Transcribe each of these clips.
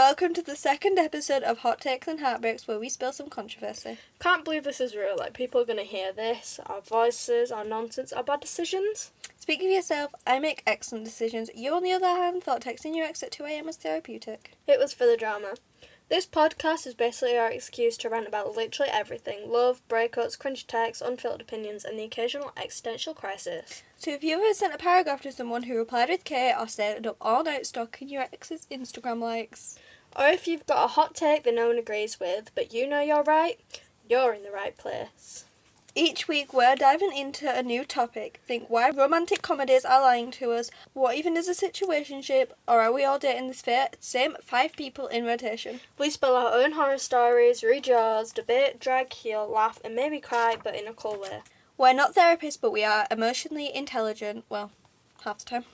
welcome to the second episode of Hot Takes and Heartbreaks, where we spill some controversy. Can't believe this is real. Like, people are going to hear this, our voices, our nonsense, our bad decisions. Speak of yourself, I make excellent decisions. You, on the other hand, thought texting your ex at 2 a.m. was therapeutic. It was for the drama. This podcast is basically our excuse to rant about literally everything. Love, breakups, cringy texts, unfiltered opinions, and the occasional existential crisis. So if you ever sent a paragraph to someone who replied with K or stayed up all night stalking your ex's Instagram likes, or if you've got a hot take that no one agrees with, but you know you're right, you're in the right place. Each week we're diving into a new topic. Think why romantic comedies are lying to us, what even is a situationship, or are we all dating this same 5 people in rotation? We spill our own horror stories, read yours, debate, drag, heal, laugh, and maybe cry, but in a cool way. We're not therapists, but we are emotionally intelligent, well, half the time.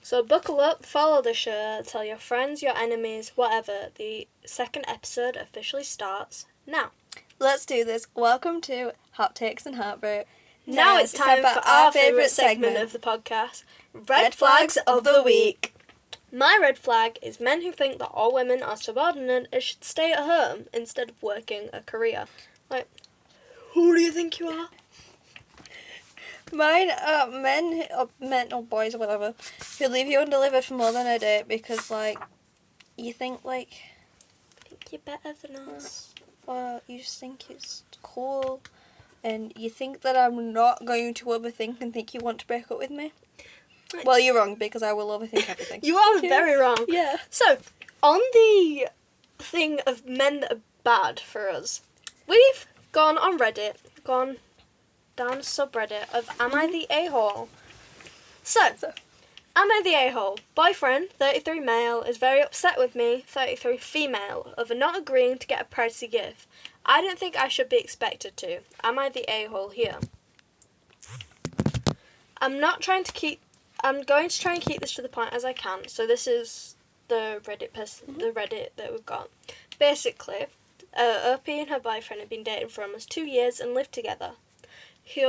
So buckle up, follow the show, tell your friends, your enemies, whatever. The second episode officially starts now. Let's do this. Welcome to Hot Takes and Heartbreak. Now it's time for our favourite segment of the podcast, Red Flags of the Week. My red flag is men who think that all women are subordinate and should stay at home instead of working a career. Like, who do you think you are? Mine are men or boys or whatever who leave you undelivered for more than a day because, like, you think, like... I think you're better than us. Or you just think it's cool and you think that I'm not going to overthink and think you want to break up with me. Well, you're wrong because I will overthink everything. You are very wrong. Yeah. So, on the thing of men that are bad for us, we've gone on Reddit, gone down a subreddit of Am I the A-hole? So, am I the A-hole? Boyfriend, 33 male, is very upset with me, 33 female, over not agreeing to get a pricey gift. I don't think I should be expected to. Am I the A-hole here? I'm going to try and keep this to the point as I can. So this is the Reddit that we've got. Basically, OP and her boyfriend have been dating for almost 2 years and lived together. He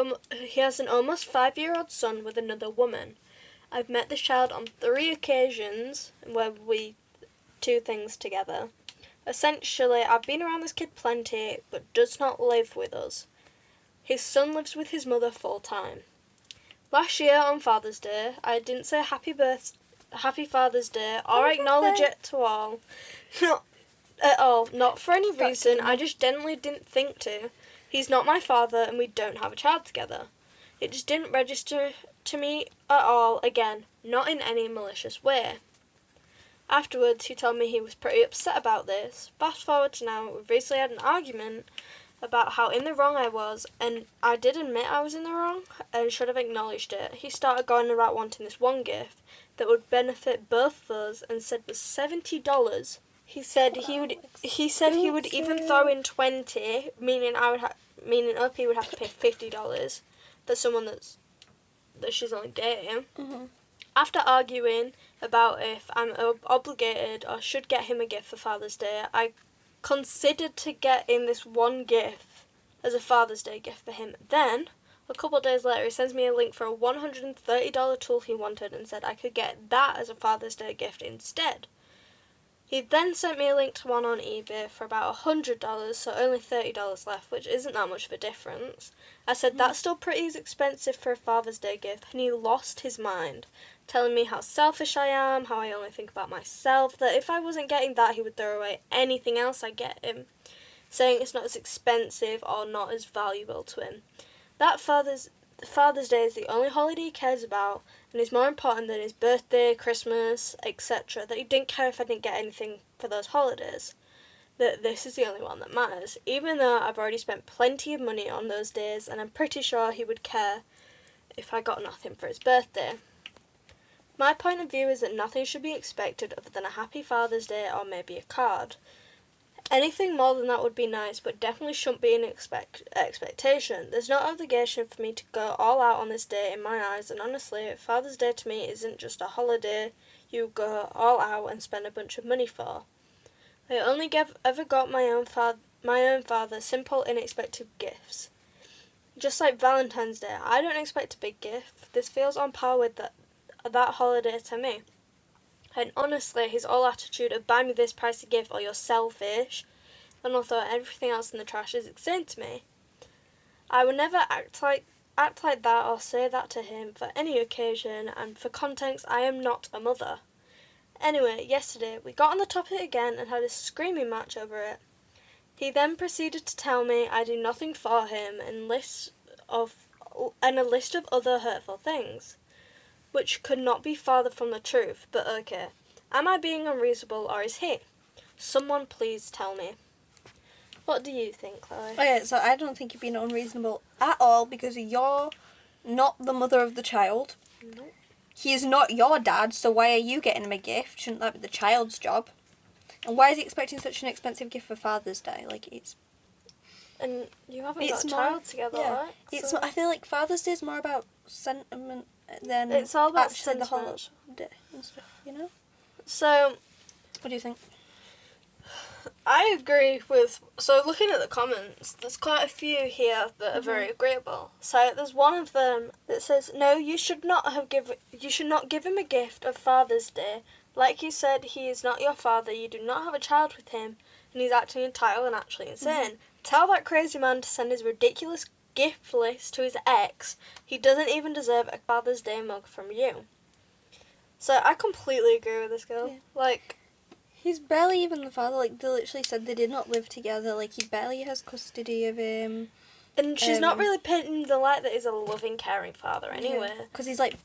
has an almost 5-year-old son with another woman. I've met this child on 3 occasions where we do things together. Essentially, I've been around this kid plenty, but does not live with us. His son lives with his mother full time. Last year on Father's Day, I didn't say Happy Father's Day or acknowledge it to all. Not at all. Not for any reason. I just genuinely didn't think to. He's not my father and we don't have a child together. It just didn't register to me at all, again, not in any malicious way. Afterwards, he told me he was pretty upset about this. Fast forward to now, we've recently had an argument about how in the wrong I was, and I did admit I was in the wrong and should have acknowledged it. He started going about wanting this one gift that would benefit both of us and said was $70. He said he would even throw in 20, meaning OP would have to pay $50 for someone that she's only dating. Mm-hmm. After arguing about if I'm obligated or should get him a gift for Father's Day, I considered to get in this one gift as a Father's Day gift for him. Then, a couple of days later, he sends me a link for a $130 tool he wanted and said I could get that as a Father's Day gift instead. He then sent me a link to one on eBay for about $100, so only $30 left, which isn't that much of a difference. I said that's still pretty expensive for a Father's Day gift, and he lost his mind, telling me how selfish I am, how I only think about myself, that if I wasn't getting that, he would throw away anything else I get him, saying it's not as expensive or not as valuable to him. That Father's Day is the only holiday he cares about and is more important than his birthday, Christmas, etc. That he didn't care if I didn't get anything for those holidays. That this is the only one that matters, even though I've already spent plenty of money on those days and I'm pretty sure he would care if I got nothing for his birthday. My point of view is that nothing should be expected other than a happy Father's Day or maybe a card. Anything more than that would be nice, but definitely shouldn't be an expectation. There's no obligation for me to go all out on this day in my eyes, and honestly, Father's Day to me isn't just a holiday you go all out and spend a bunch of money for. I only ever got my own father simple, unexpected gifts. Just like Valentine's Day, I don't expect a big gift. This feels on par with that holiday to me. And honestly, his whole attitude of buy me this pricey gift or you're selfish, and although everything else in the trash is insane to me. I would never act like that or say that to him for any occasion, and for context, I am not a mother. Anyway, yesterday we got on the topic again and had a screaming match over it. He then proceeded to tell me I do nothing for him and a list of other hurtful things, which could not be farther from the truth, but okay. Am I being unreasonable or is he? Someone please tell me. What do you think, Chloe? Okay, so I don't think you're being unreasonable at all because you're not the mother of the child. No. He is not your dad, so why are you getting him a gift? Shouldn't that be the child's job? And why is he expecting such an expensive gift for Father's Day? Like, it's... And you haven't It's got a more- child together, yeah, right? It's So I feel like Father's Day is more about sentiment than It's all about actually the sentiment. holiday and stuff, you know? So, What do you think? I agree with... So, looking at the comments, there's quite a few here that are very agreeable. So, there's one of them that says, no, you should not give him a gift of Father's Day. Like you said, he is not your father, you do not have a child with him, and he's acting entitled and actually insane. Tell that crazy man to send his ridiculous gift list to his ex. He doesn't even deserve a Father's Day mug from you. So, I completely agree with this girl. Yeah. Like... He's barely even the father. Like, they literally said they did not live together. Like, he barely has custody of him. And she's not really painting the light that he's a loving, caring father anyway. Because he's, like,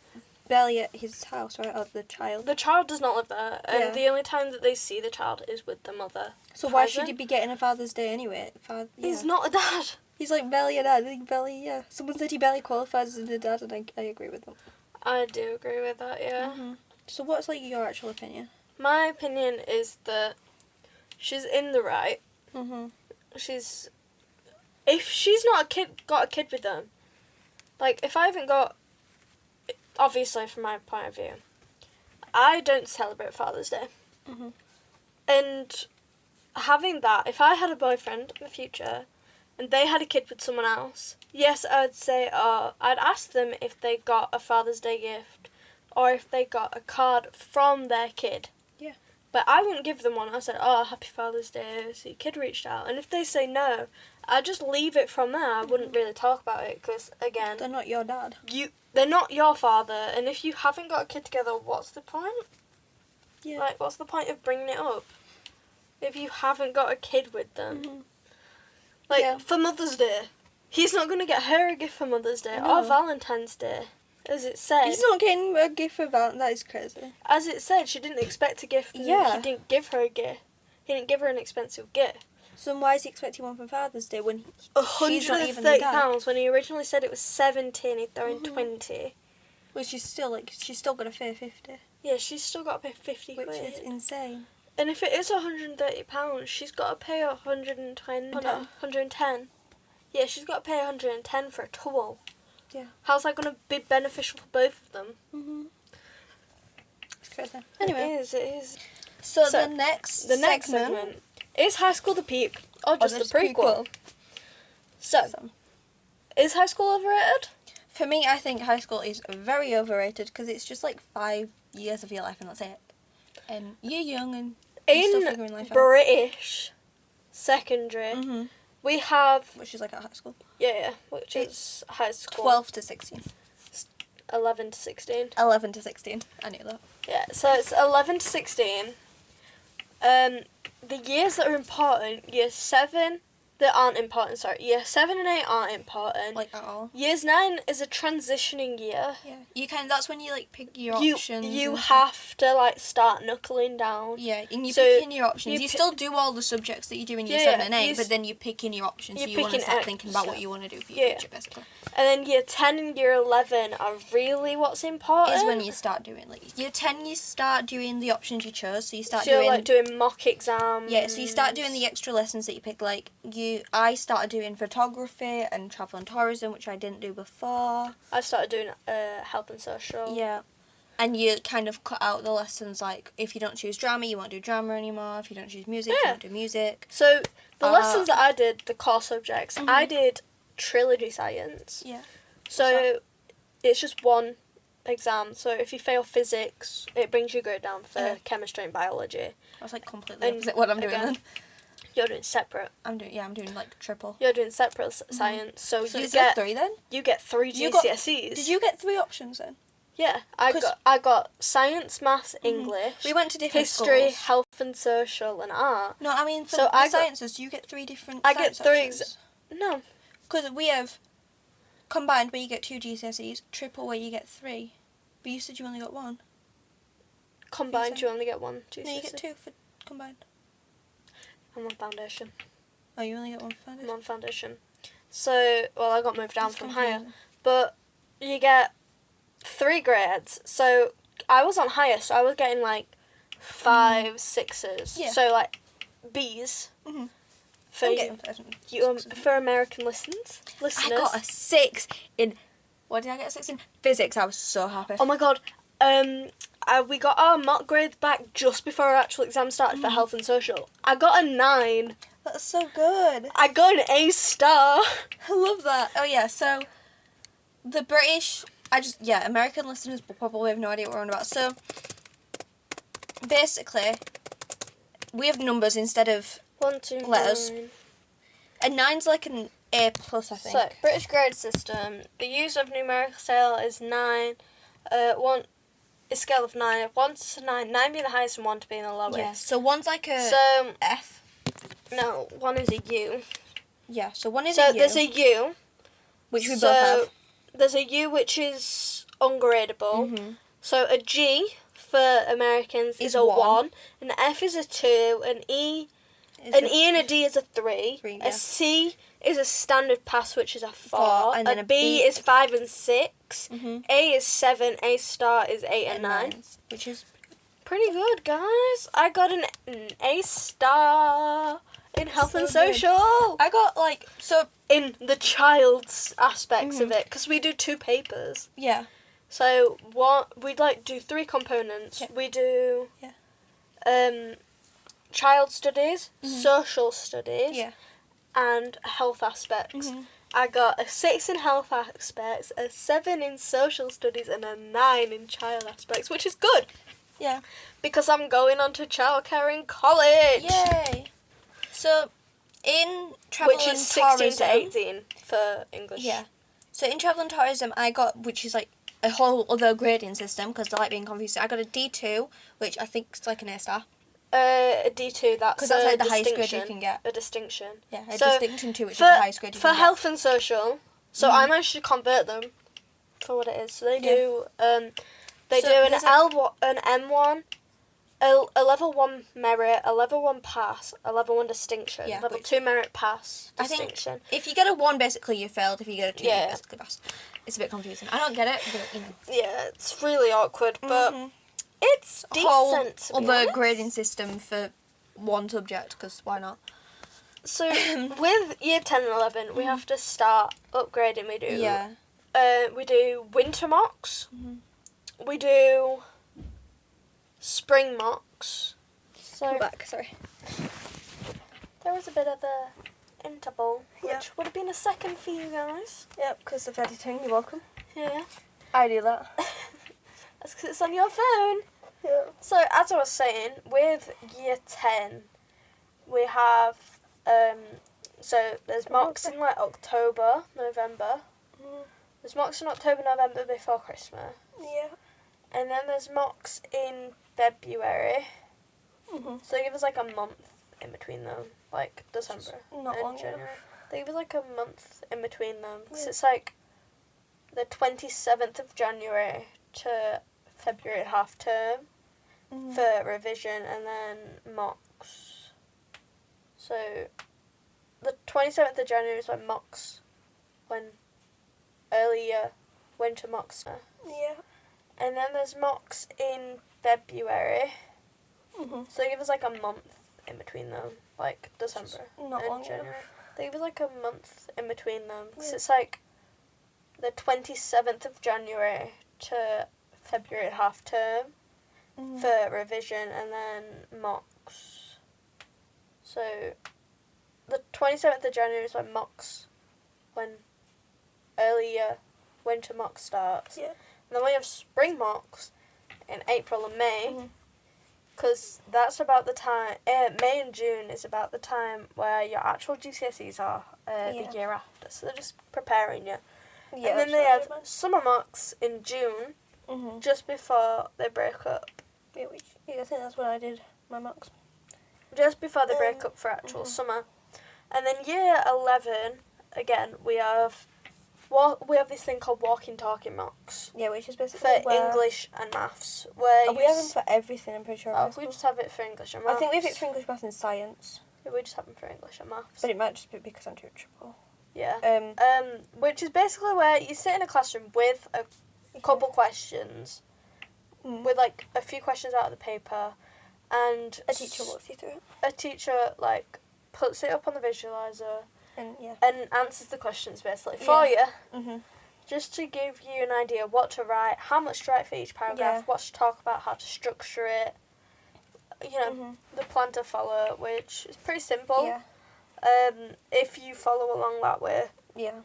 barely at his house, right? Or the child. The child does not live there, and Yeah. the only time that they see the child is with the mother. So why should present. he be getting a Father's Day anyway? He's not a dad. He's, like, barely a dad. Like, barely, yeah. Someone said he barely qualifies as a dad, and I agree with them. I do agree with that, yeah. So what's, like, your actual opinion? My opinion is that she's in the right. If she's not got a kid with them, like, if I haven't got, obviously from my point of view, I don't celebrate Father's Day. And having that, if I had a boyfriend in the future and they had a kid with someone else, yes, I'd say, I'd ask them if they got a Father's Day gift or if they got a card from their kid. Yeah. But I wouldn't give them one. I said, Happy Father's Day, so your kid reached out. And if they say no, I'd just leave it from there. I wouldn't really talk about it because, again... They're not your dad. They're not your father, and if you haven't got a kid together, what's the point? Yeah. Like, what's the point of bringing it up if you haven't got a kid with them? Like, Yeah. for Mother's Day, he's not going to get her a gift for Mother's Day No. or Valentine's Day, as it said. He's not getting a gift for Valentine's. That is crazy. As it said, she didn't expect a gift, and Yeah. he didn't give her a gift. He didn't give her an expensive gift. So then why is he expecting one for Father's Day when she's not even the dad? £130 when he originally said it was 70 and he threw in 20. Well, she's still got to pay 50, Yeah, she's still got to pay 50 which quid. is insane. And if it is £130, she's got to pay 120. Oh, no, 110. Yeah, she's got to pay 110 for a towel. Yeah. How's that going to be beneficial for both of them? It's crazy. Anyway, It is. so So, the next segment is High School the peak or just the prequel? So, is High School overrated? For me, I think high school is very overrated because it's just like 5 years of your life and that's it. And you're young and you're still figuring life In British secondary, we have... Which is like at high school. Yeah, which is high school. 12 to 16. 11 to 16. 11 to 16. I knew that. Yeah, so it's 11 to 16. The years that are important, year 7, that aren't important, sorry. Year 7 and 8 aren't important. Like at all. Years 9 is a transitioning year. Yeah. That's when you like pick your options. You and have to like start knuckling down. Yeah, and you So pick in your options. you You pi- still do all the subjects that you do in year Yeah, 7 and 8, you but then you pick in your options. So you're you want to picking start out thinking about stuff. what you want to do for your Yeah. future, basically. And then year 10 and year 11 are really what's important. Is when you start doing, like, year 10 you start doing the options you chose, so you start So you're doing... like doing mock exams. Yeah, so you start doing the extra lessons that you pick, like, I started doing photography and travel and tourism, which I didn't do before. I started doing health and social. Yeah. And you kind of cut out the lessons, like, if you don't choose drama, you won't do drama anymore. If you don't choose music, you Yeah. won't do music. So the lessons that I did, the core subjects, I did trilogy science. Yeah. So it's just one exam. So if you fail physics, it brings your grade down for Yeah. chemistry and biology. That's like completely And opposite what I'm doing again, then. You're doing separate. I'm doing like triple. You're doing separate science. So So you is there get 3 then? you get 3 You got- GCSEs. Did you get 3 options then? Yeah, 'Cause- I got science, maths, English. We went to different history, schools. health and social, and art. No, I mean for So the I got- sciences, do you get 3 different I get science 3 options? No, Because we have combined where you get 2 GCSEs, triple where you get 3. But you said you only got 1. combined Insane. you only get 1 GCSE. No, you get 2 for combined. I'm on foundation. Oh, you only get 1 for I'm foundation. on foundation. So, well, I got moved down That's from higher. confusing. But you get 3 grades. So I was on higher, so I was getting like 5, 6s. Yeah. So like B's. Mhm. For I'm you, getting 5 and you 6s. for American listeners. I got a 6 in. What did I get a 6 in? Physics. I was so happy. Oh my god. We got our mock grades back just before our actual exam started for health and social. I got a 9. That's so good. I got an A star. I love that. Oh yeah, so the British, American listeners will probably have no idea what we're on about. So basically, we have numbers instead of 1, 2, Letters. 9. a 9's like an A plus, I think. So, British grade system. The use of numerical scale is 9. A scale of 9. 1 to 9. 9 being the highest and 1 to being the lowest. Yeah. So one's like a So, F. no, 1 is a U. Yeah. So one is So a U, there's a U. which we so both have. There's a U which is ungradable. Mhm. So a G for Americans is Is a 1. 1. An F is a 2. An E and a D is a 3. 3, yeah. A C is a standard pass, which is a 4. 4, and then a a B B is 5 and 6. Mhm. A is 7. A star is 8 and 9. 9s, which is Pretty good, guys. I got an A star in health and So good. social. I got like so In the child's aspects of it, because we do 2 papers. yeah. So we'd like do 3 components. Yeah. We do Yeah. Child studies, social studies, Yeah. and health aspects. Mhm. I got a 6 in health aspects, a 7 in social studies, and a 9 in child aspects, which is good Yeah. because I'm going on to childcare in college, Yay. So in travel which and is 16 tourism, to 18 for English. Yeah. So in travel and tourism, I got, which is like a whole other grading system because they like being confusing. I got a D2, which I think is like an A star. A D2, that's 'Cause that's a like the highest grade you distinction. can get. A distinction. Yeah, a So, distinction 2, which is the highest grade you For can health and social, so I managed to convert them for what it is. So they Yeah. do So do an there's an M1, a level 1 merit, a level 1 pass, a level 1 distinction, Yeah, level which- 2 merit pass, I think distinction. if you get a 1, basically you failed. If you get a 2, Yeah. you basically passed. It's a bit confusing. I don't get it, but you know. Yeah, it's really awkward, but Mhm. it's Whole decent. To be other honest. grading system for one subject, because why not? So with year 10 and 11, we have to start upgrading. We do Yeah. we do winter mocks. Mhm. We do spring mocks. So Back, sorry. there was a bit of a interval, which Yeah. would have been a second for you guys. Yep, because of editing, you're welcome. Yeah, I do that. that's because it's on your phone. Yeah. So as I was saying, with year 10, we have so there's mocks in like October, November. There's mocks in October, November before Christmas. Yeah. And then there's mocks in February. Mhm. So they give us like a month in between them, like December Not and long January. enough. They give us like a month in between them. 'Cause Yeah. it's like the 27th of January to February half term Mhm. for revision and then mocks. So the 27th of January is when mocks, when early year winter mocks are. Yeah. And then there's mocks in February. Mhm. So they give us like a month in between them, like December Not and long January. enough. They give us like a month in between them. 'Cause Yeah. it's like the 27th of January to February half term Mhm. for revision and then mocks. So the 27th of January is when mocks, when early year winter mock starts. Yeah. And then we have spring mocks in April and May. Mhm. Because that's about the time, May and June is about the time where your actual GCSEs are the year after. So they're just preparing you. Yeah, and then they have summer mocks in June, just before they break up. Yeah, I think that's when I did my mocks. Just before they break up for actual summer. And then year 11, again, we have this thing called walking talking mocks. Yeah, which is basically for English and maths. Where we have them for everything, I'm pretty sure. Oh, we just have it for English and maths. I think we have it for English, maths and science. Yeah, we just have them for English and maths. But it might just be because I'm doing triple. Yeah. Which is basically where you sit in a classroom with a couple questions, with like a few questions out of the paper, and a teacher walks you through it. A teacher like puts it up on the visualizer and answers the questions basically for you, just to give you an idea what to write, how much to write for each paragraph, what to talk about, how to structure it. You know, the plan to follow, which is pretty simple. Yeah. If you follow along that way. Yeah.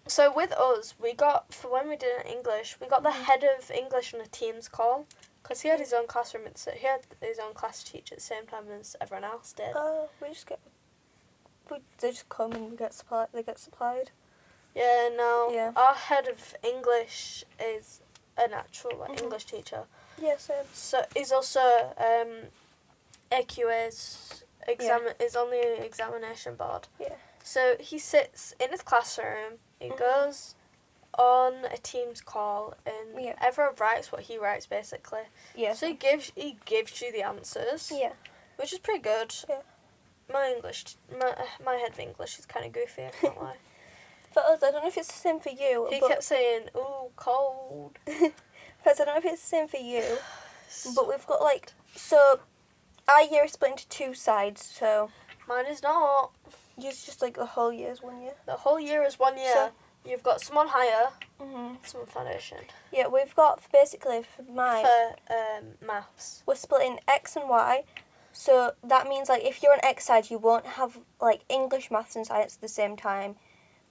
So with us, we got, for when we did English, we got the head of English on a Teams call, because he had his own classroom, he had his own class teacher at the same time as everyone else did. They just come and they get supplied. Yeah, no. Yeah. Our head of English is an actual English teacher. Yeah, same. So he's also AQA's is on the examination board. Yeah. So he sits in his classroom, he goes on a Teams call, and everyone writes what he writes basically. Yeah. So he gives you the answers. Yeah. Which is pretty good. Yeah. My head of English is kind of goofy, I can't lie. For us, I don't know if it's the same for you. He kept saying, "Ooh, cold." Because I don't know if it's the same for you, but we've got so our year is split into two sides, so... Mine is not. Yours just the whole year is 1 year? The whole year is 1 year. So, you've got some on higher, some on foundation. Yeah, we've got, basically, for mine... For maths. We're splitting X and Y, so that means, if you're on X side, you won't have, English, maths and science at the same time.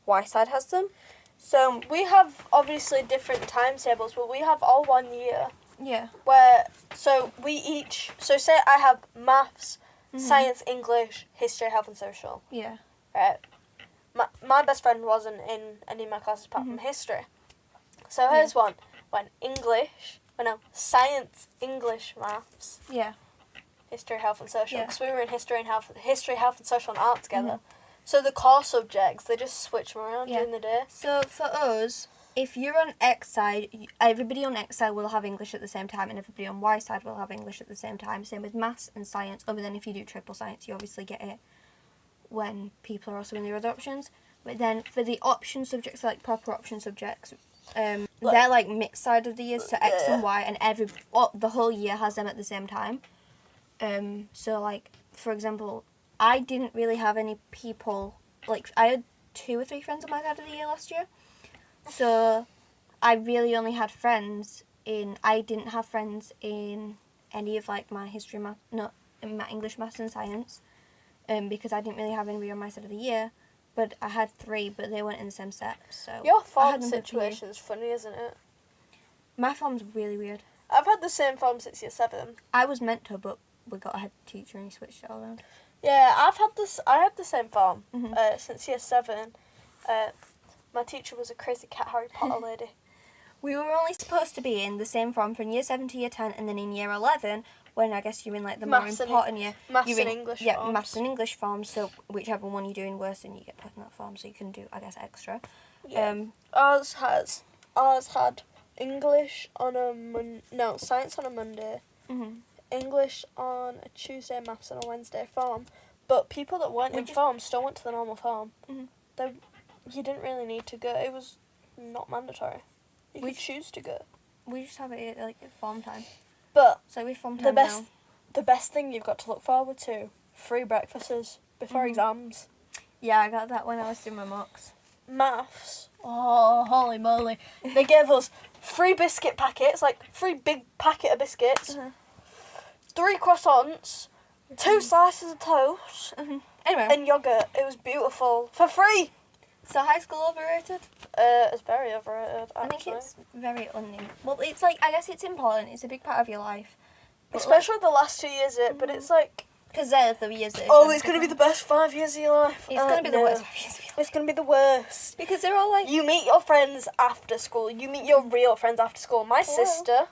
Y side has them. So... We have, obviously, different timetables, but we have all 1 year. Yeah. So say I have maths, science, English, history, health and social. Yeah. Right. My best friend wasn't in any of my classes apart from history. So here's one. Science, English, maths. Yeah. History, health and social. Because we were in history, health and social and art together. So the core subjects, they just switch them around during the day. So for us, if you're on X side, everybody on X side will have English at the same time, and everybody on Y side will have English at the same time. Same with maths and science, other than if you do triple science, you obviously get it when people are also in their other options. But then for the option subjects, proper option subjects, they're mixed side of the years, so X and Y, and the whole year has them at the same time. So for example, I didn't really have any people, I had 2 or 3 friends on my side of the year last year. So I really only had friends I didn't have friends in any of my history, in my English, maths and science, because I didn't really have anybody on my side of the year. But I had 3, but they weren't in the same set, so... Your form situation is funny, isn't it? My form's really weird. I've had the same form since year 7. I was meant to, but we got a head teacher and he switched it all around. Yeah, I had the same form since year 7. My teacher was a crazy cat Harry Potter lady. We were only supposed to be in the same form from year 7 to year 10, and then in year 11, when I guess you're in the more important year. Maths and English forms. Yeah, maths and English forms, so whichever one you're doing worse, then you get put in that form, so you can do, I guess, extra. Yeah. Ours had English on a science on a Monday, English on a Tuesday, maths on a Wednesday form, but people that weren't in form still went to the normal form. You didn't really need to go. It was not mandatory. You could choose to go. We just have it at form time. But so we form time now. The best thing you've got to look forward to, free breakfasts before exams. Yeah, I got that when I was doing my mocks. Maths. Oh, holy moly. They gave us 3 biscuit packets, 3 big packet of biscuits, 3 croissants, 2 slices of toast, anyway. and yoghurt. It was beautiful. For free! So high school overrated? It's very overrated, actually. I think it's very well, it's like, I guess it's important. It's a big part of your life. Especially the last 2 years of it, but it's like... Because they're the years that it's going to be the best 5 years of your life. It's going to be the worst 5 years of your life. It's going to be the worst. Because they're all like... You meet your friends after school. You meet your real friends after school. My sister...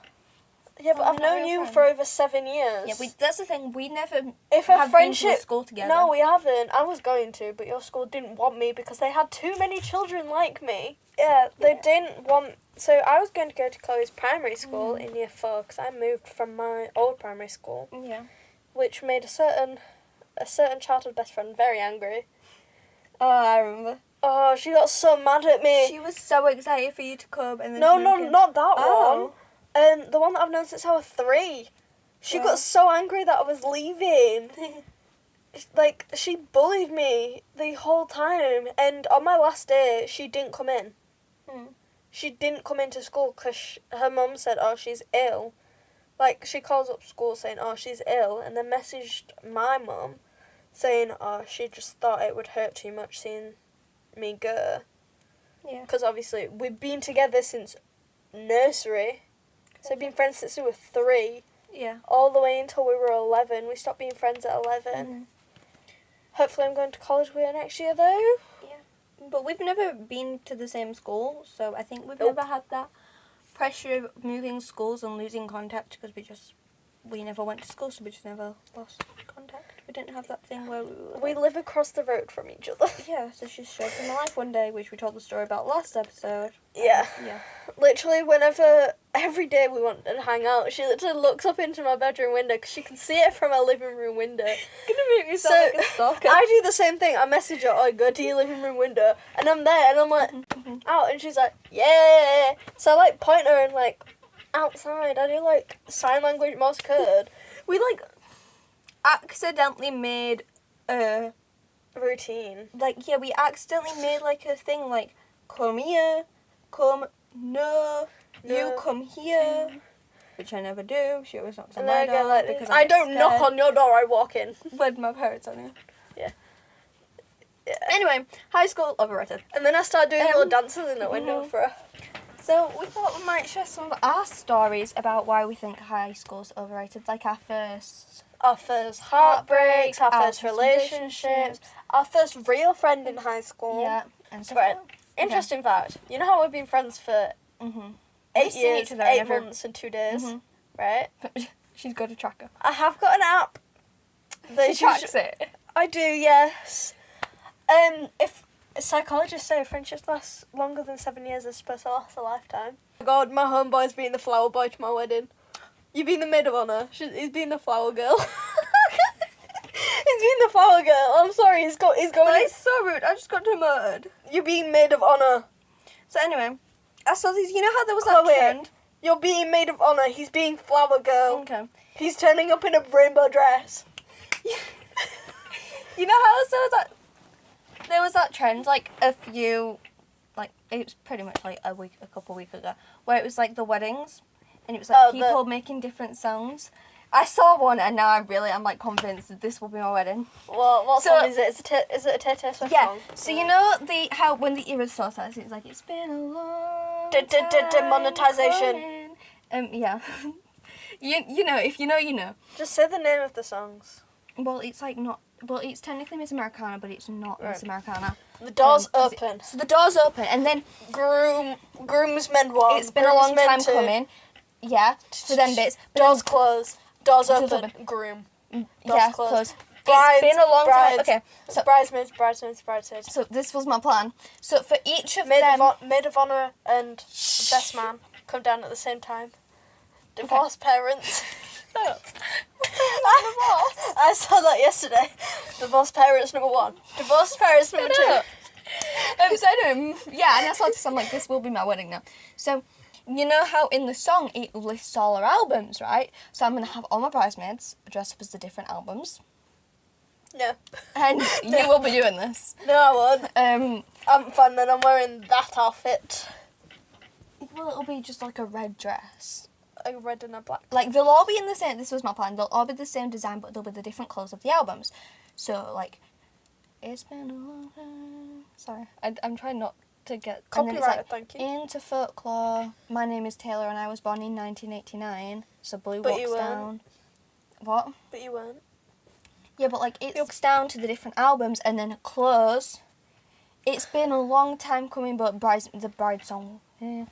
Yeah, but I've known you for over 7 years. Yeah, that's the thing. We never if a have friendship, been to school together. No, we haven't. I was going to, but your school didn't want me because they had too many children like me. Yeah, they didn't want... So I was going to go to Chloe's primary school in year 4 because I moved from my old primary school. Yeah. Which made a certain childhood best friend very angry. Oh, I remember. Oh, she got so mad at me. She was so excited for you to come and then... No, not that one. The one that I've known since I was 3. She got so angry that I was leaving. Like, she bullied me the whole time. And on my last day, she didn't come in. She didn't come into school because her mum said, oh, she's ill. Like, she calls up school saying, oh, she's ill. And then messaged my mum saying, oh, she just thought it would hurt too much seeing me go. Yeah. Because obviously, we've been together since nursery. So we've been friends since we were 3. Yeah. All the way until we were 11. We stopped being friends at 11. Hopefully I'm going to college with her next year, though. Yeah. But we've never been to the same school, so I think we've never had that pressure of moving schools and losing contact because we never went to school, so we just never lost contact. We didn't have that thing where we live across the road from each other. Yeah, so she showed me my life one day, which we told the story about last episode. Yeah. Yeah. Literally, every day we want to hang out, she literally looks up into my bedroom window because she can see it from our living room window. Gonna make me sound like a stalker. I do the same thing. I message her, oh, go to your living room window, and I'm there, and I'm like, out, and she's like, yeah. So I like point her and like, outside. I do like sign language Morse code. We like accidentally made a routine. Like, yeah, we accidentally made like a thing like, come here, no, you come here. Which I never do. She always knocks on my door like, because I don't knock on your door, I walk in. With my parents on you. Yeah. Anyway, high school overrated. And then I started doing little dances in the window for her. So we thought we might share some of our stories about why we think high school's overrated. Like our first heartbreaks, our first relationships, our first real friend in high school. Yeah. And so right. Interesting fact. You know how we've been friends for 8 years, 8 months and 2 days? Right? She's got a tracker. I have got an app. She tracks it. I do, yes. If psychologists say friendships last longer than 7 years, they're supposed to last a lifetime. Oh God, my homeboy's being the flower boy to my wedding. You've been the maid of honour. He's been the flower girl. He's been the flower girl. I'm sorry, he's going... That is so rude. I just got demoted. You're being maid of honour. So anyway, I saw these... You know how there was that trend? You're being maid of honour. He's being flower girl. Okay. He's turning up in a rainbow dress. You know how there was that trend, like, a few... Like, it was pretty much, like, a couple of weeks ago, where it was, like, the weddings, and it was, like, people making different sounds. I saw one, and now I'm like, convinced that this will be my wedding. Well, what song is it? Is it a Tay song? Yeah, so you know how when the era starts, it's like, it's been a long time Demonetization. Yeah. you know, if you know, you know. Just say the name of the songs. Well, it's like not... Well, it's technically Miss Americana, but it's not Miss Americana. The door's open. So the door's open, and then... Groomsmen 1. It's been a long time coming. Yeah, for them bits. Doors closed. Doors open. Groom. Doors closed. It's been a long time. Okay. So bridesmaids. So this was my plan. So for each of maid them... Maid of honour and best man come down at the same time. Divorced parents. I saw that yesterday. Divorced parents number 1. Divorced parents number 2. Yeah, and I saw this. I'm like, this will be my wedding now. So, you know how in the song it lists all our albums, right? So I'm gonna have all my bridesmaids dressed up as the different albums. No. And you will be doing this. No, I won't. I'm fun then. I'm wearing that outfit. Well, it'll be just like a red dress. A red and a black. Like, they'll all be in the same... This was my plan. They'll all be the same design, but they'll be the different colours of the albums. So, like, It's been a long time. Sorry, I'm trying not to get... Copyright, thank you. Into folklore. My name is Taylor and I was born in 1989. So Blue But walks you weren't. down. What? But you weren't. Yeah, but like it walks down to the different albums and then close. It's been a long time coming, but the bride song. I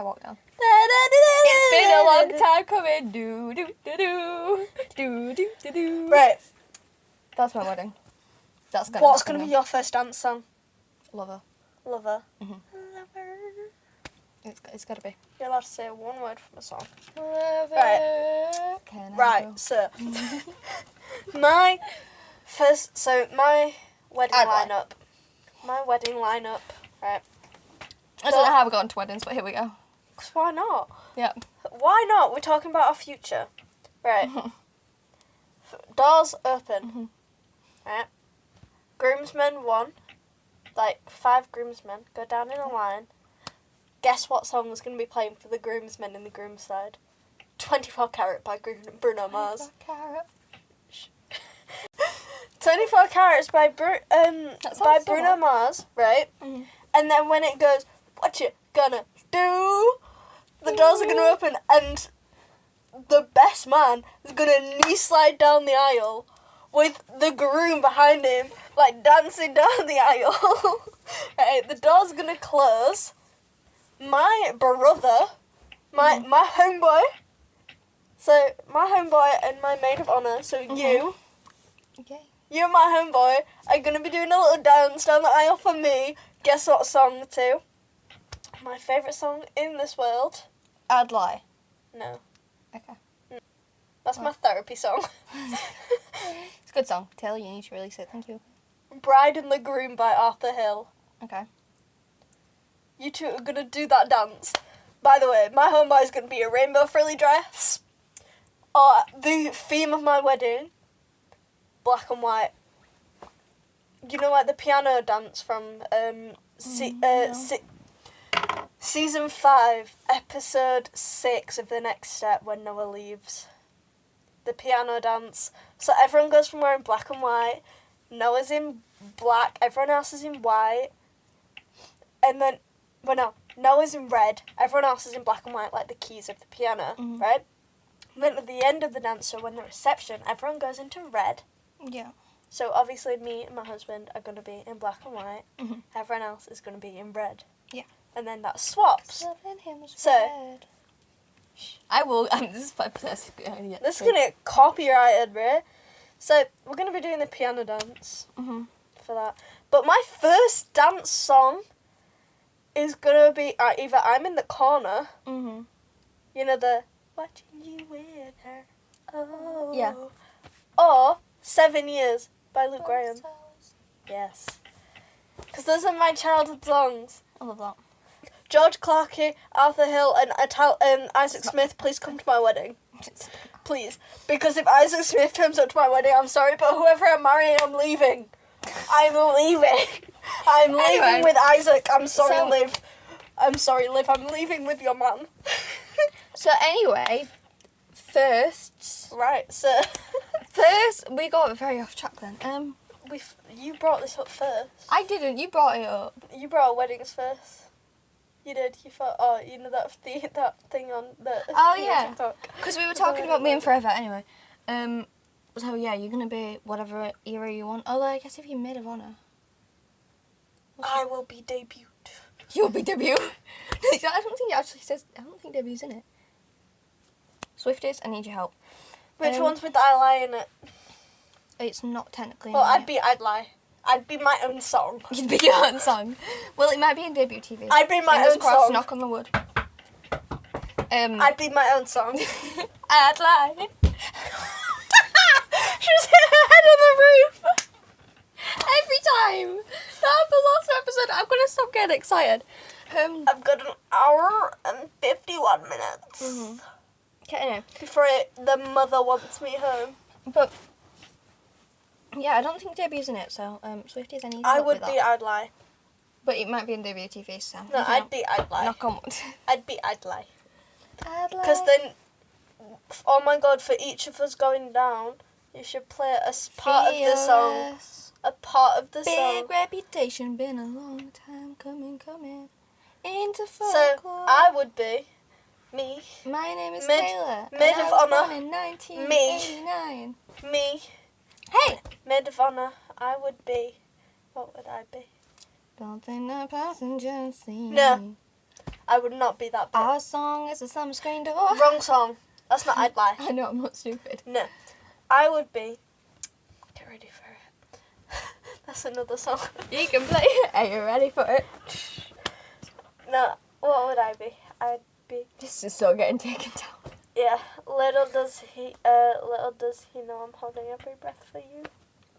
walk down. It's been a long time coming. Do do do do do do do do. Right. That's my wedding. That's gonna. What's happen going to be now. your first dance song? Lover? Lover. Mhm. Lover. It's gotta be. You're allowed to say one word from a song. Lover. Right. Can I Right, go? so my wedding I'd lie. lineup. My wedding lineup, right? I don't know how we got into weddings, but here we go. 'Cause why not? Yeah. Why not? We're talking about our future. Right. Doors open. Right. Groomsmen 1. Like 5 groomsmen go down in a line. Guess what song is going to be playing for the groomsmen in the groom's side? 24 Carat by Bruno Mars. 24 Carats by Bruno Mars, right? Mm-hmm. And then when it goes, what you gonna do? The doors are gonna open and the best man is gonna knee slide down the aisle with the groom behind him, like dancing down the aisle. Right, the door's gonna close. My brother, my homeboy, so my homeboy and my maid of honour, so you. Okay. You and my homeboy are going to be doing a little dance down the aisle for me. Guess what song too? My favourite song in this world? I'd lie. No. Okay. That's my therapy song. It's a good song. Taylor, you need to release it. Thank you. Bride and the Groom by Arthur Hill. Okay. You two are going to do that dance. By the way, my homeboy is going to be a rainbow frilly dress. The theme of my wedding, black and white. You know, like the piano dance from season 5, episode 6 of The Next Step, when Noah leaves. The piano dance. So everyone goes from wearing black and white. Noah's in black. Everyone else is in white. And then, Noah's in red. Everyone else is in black and white, like the keys of the piano, right? And then at the end of the dance, so when the reception, everyone goes into red. Yeah. So obviously me and my husband are going to be in black and white. Mhm. Everyone else is going to be in red. Yeah. And then that swaps. So- I will. This is my first idea. This is going to get copyrighted, right? So we're going to be doing the piano dance for that. But my first dance song is going to be either I'm in the corner, you know, the watching you with her, oh. Yeah. Or 7 Years by Luke Graham. Yes. Because those are my childhood songs. I love that. George Clarkey, Arthur Hill, and Isaac Smith, please come to my wedding. Please. Because if Isaac Smith turns up to my wedding, I'm sorry, but whoever I'm marrying, I'm leaving. I'm leaving. I'm leaving Anyway. with Isaac. I'm sorry, So- Liv. I'm sorry, Liv. I'm leaving with your man. So anyway, first we got very off track then. You brought this up first. I didn't. You brought it up. You brought weddings first. You did. You thought, you know that thing on the. Oh, thing on yeah. TikTok. Because we were talking about me and Forever anyway. So yeah, you're gonna be whatever era you want. Although I guess if you're maid of honour, I will be debuted. you'll be debut. I don't think it actually says. I don't think debut's in it. Swifties, I need your help. Which one's with the I lie in it? It's not technically. Well, in I'd lie. I'd be my own song. You'd be your own song. Well, it might be in debut TV. I'd be my Fingers own crossed, song. knock on the wood. I'd be my own song. I'd lie. She just hit her head on the roof. Every time. That's the last episode. I'm gonna stop getting excited. I've got an hour and 51 minutes. Okay, anyway. Before the mother wants me home. But yeah, I don't think debut's in it, so Swifties, I need your I help would with be that. I'd lie. But it might be in debut TV, so No, you I'd know, be I'd lie. knock on wood. I'd be I'd lie. I'd lie. Because then, oh my god, for each of us going down, You should play part of the song. Fearless. A part of the song. Big reputation, been a long time coming. Into So, folklore. I would be me. My name is Maid- Taylor. maid and of I was honour. born in 1989. Me. Hey! Maid of honour. I would be. What would I be? Don't think the passengers see. No. I would not be that bad. Our song is a summer screen door. Wrong song. That's not I'd Lie. I know, I'm not stupid. No. I would be. Get ready for it. That's another song. You can play it. Are you ready for it? No. What would I be? I'd be. This is so getting taken down. Yeah. Little does he know I'm holding every breath for you.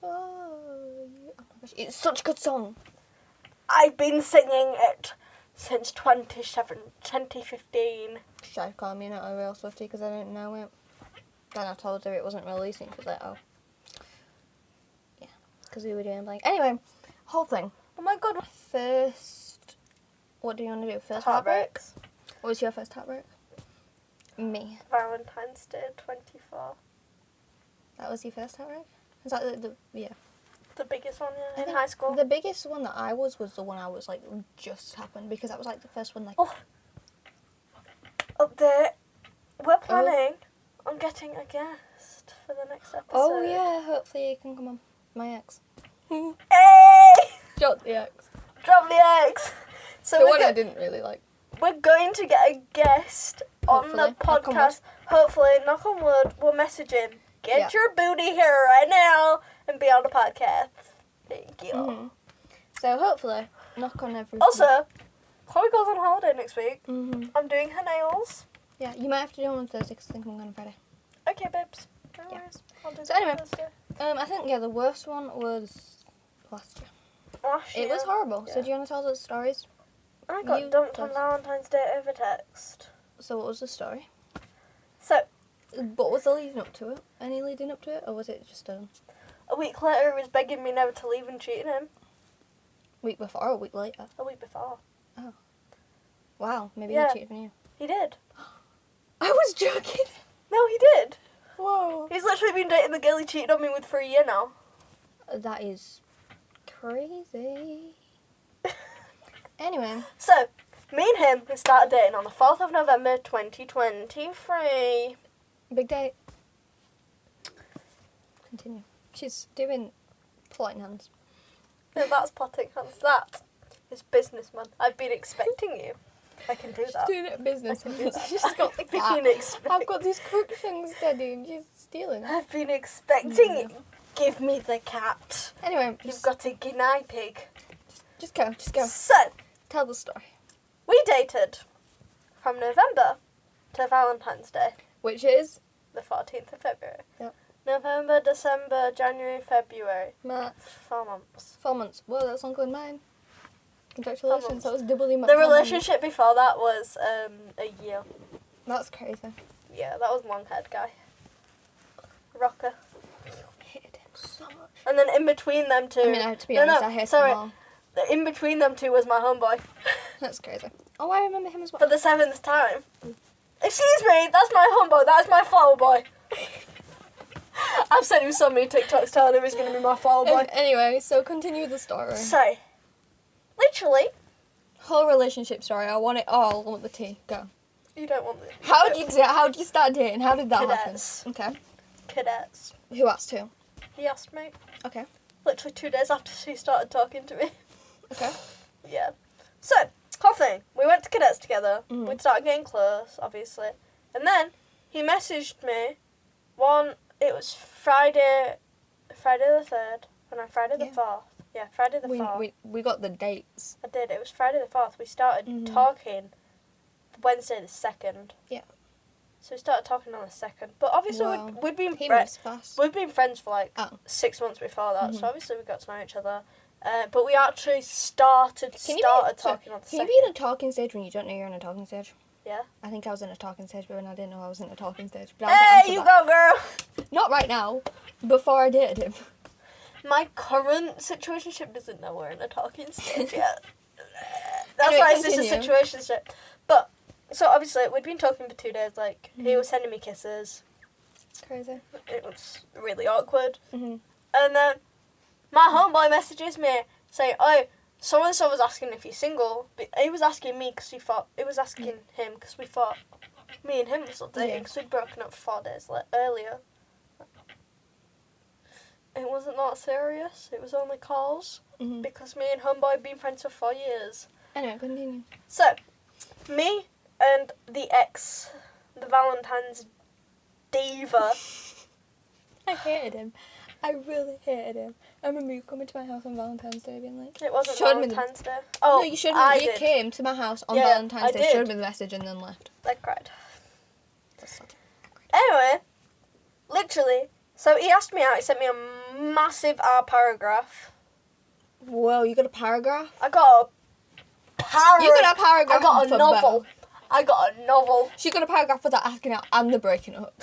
Oh my gosh, it's such a good song. I've been singing it since 2015. She tried to call me not a real Swiftie because I didn't know it. Then I told her it wasn't releasing because yeah, because we were doing blank. Anyway, whole thing. Oh my god. First, what do you want to do? First Heartbreaks. What was your first heartbreak? Me. Valentine's Day 24. That was your first heartbreak? Is that yeah? The biggest one I in think high school. The biggest one that I was the one I was like just happened because that was like the first one like. Oh. Update. We're planning on getting a guest for the next episode. Oh yeah, hopefully you can come on. My ex. Hey! Shot the ex. Drop the eggs. So The one I didn't really like. we're going to get a guest on the Hopefully. Knock on podcast. Hopefully, knock on wood, we'll message him. Get Yeah. your booty here right now and be on the podcast. Thank you. Mm-hmm. So hopefully, knock on everything. Also, Chloe goes on holiday next week. Mm-hmm. I'm doing her nails. Yeah, you might have to do them on Thursday because I think I'm going on Friday. Okay, babes. No Yeah. worries. I'll do So that anyway, Thursday. I think the worst one was last year. Last It was year, horrible. So yeah. do you want to tell those stories? I got you dumped on first. Valentine's Day over text. So what was the story? So, What was the leading up to it? Any leading up to it, or was it just a a week later, he was begging me never to leave and cheating him. week before or a week later? A week before. Wow, maybe Yeah. he cheated on you. He did. I was joking. No, he did. Whoa. He's literally been dating the girl he cheated on me with for a year now. That is crazy. Anyway, So, me and him, we started dating on the 4th of November 2023. big date. Continue. She's doing plotting hands. No, that's potting hands. That is businessman. I've been expecting you. I can do that. Doing it at business. I can do that. She's got the I've been cat. expecting. I've got these crook things steady and she's stealing. I've been expecting you. Give me the cat. Anyway, You've got a guinea pig. just go. So, Tell the story. we dated from November to Valentine's Day, Which is the 14th of February. Yep. November, December, January, February. March. 4 months. 4 months. Whoa, that's longer than mine. Congratulations. months. That was doubly much. The relationship before that was a year. That's crazy. Yeah, that was long-haired guy. Rocker. I hated him so much. And then in between them two... I mean, to be honest, I hate sorry. them all. In between them two was my homeboy. That's crazy. Oh, I remember him as well. For the 7th time. Excuse me, that's my homeboy, that's my flower boy. I've sent him so many TikToks telling him he's going to be my flower boy. Anyway, so continue the story. So, literally, Whole relationship story. I want it all. I want the tea. Go. you don't want the... How did you start dating? How did that Cadets. happen? Okay. Cadets. Who asked who? He asked me, Okay. literally 2 days after she started talking to me. Okay. Yeah. So, whole thing. We went to cadets together. Mhm. We'd started getting close, obviously. And then he messaged me it was Friday the 3rd, and on Friday the Yeah. 4th. Yeah, Friday the 4th. We got the dates. I did. It was Friday the 4th. We started Mhm. talking Wednesday the 2nd. Yeah. So we started talking on the 2nd. But obviously Wow. we'd been He friends. moves fast. We'd been friends for like Oh. 6 months before that. Mhm. So obviously we got to know each other. But we actually started talking on the 2nd. Can you be in a talking stage when you don't know you're in a talking stage? Yeah. I think I was in a talking stage, but when I didn't know I was in a talking stage. But I'll get Hey, onto you that. go, girl! Not right now. Before I dated him. My current situationship doesn't know we're in a talking stage yet. That's Anyway, why it's just a continue. situationship. But, so obviously, we'd been talking for 2 days, like, he Mhm. was sending me kisses. Crazy. It was really awkward. Mhm. And then my homeboy messages me saying, "Oh, so and so was asking if you're single." But he was asking me because he thought it was asking him because we thought me and him were still dating because we'd broken up 4 days earlier. It wasn't that serious. It was only calls because me and homeboy had been friends for 4 years. Anyway, continue. So, me and the ex, the Valentine's diva. I hated him. I really hated him. I remember you coming to my house on Valentine's Day being like... It wasn't showed me Valentine's Day. Oh, no, you showed me. I You did. came to my house on Yeah, Valentine's I Day, did. showed me the message and then left. I cried. That's sad. Anyway, literally, so he asked me out. He sent me a massive paragraph. Whoa, you got a paragraph? I got a paragraph. You got a paragraph. I got a for novel. Belle. I got a novel. She got a paragraph for that asking out and the breaking up.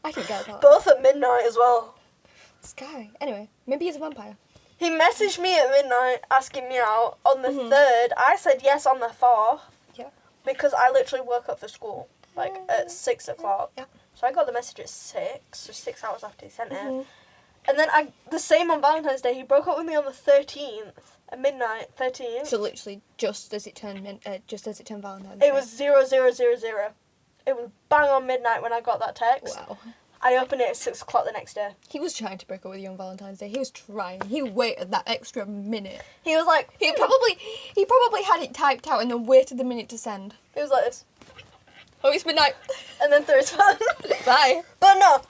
I can get that. Both at midnight as well. This guy. Anyway, maybe he's a vampire. He messaged me at midnight asking me out on the 3rd. I said yes on the 4th. Yeah. Because I literally woke up for school, like, at 6 o'clock. Yeah. So I got the message at 6, so 6 hours after he sent it. And then the same on Valentine's Day, he broke up with me on the 13th, at midnight, 13th. So literally, just as it turned Valentine's Day. It was 0000. It was bang on midnight when I got that text. Wow. I opened it at 6 o'clock the next day. He was trying to break up with you on Valentine's Day. He was trying. He waited that extra minute. He was like... He probably had it typed out and then waited the minute to send. It was like this. Oh, it's midnight. And then threw his phone. Bye. But no.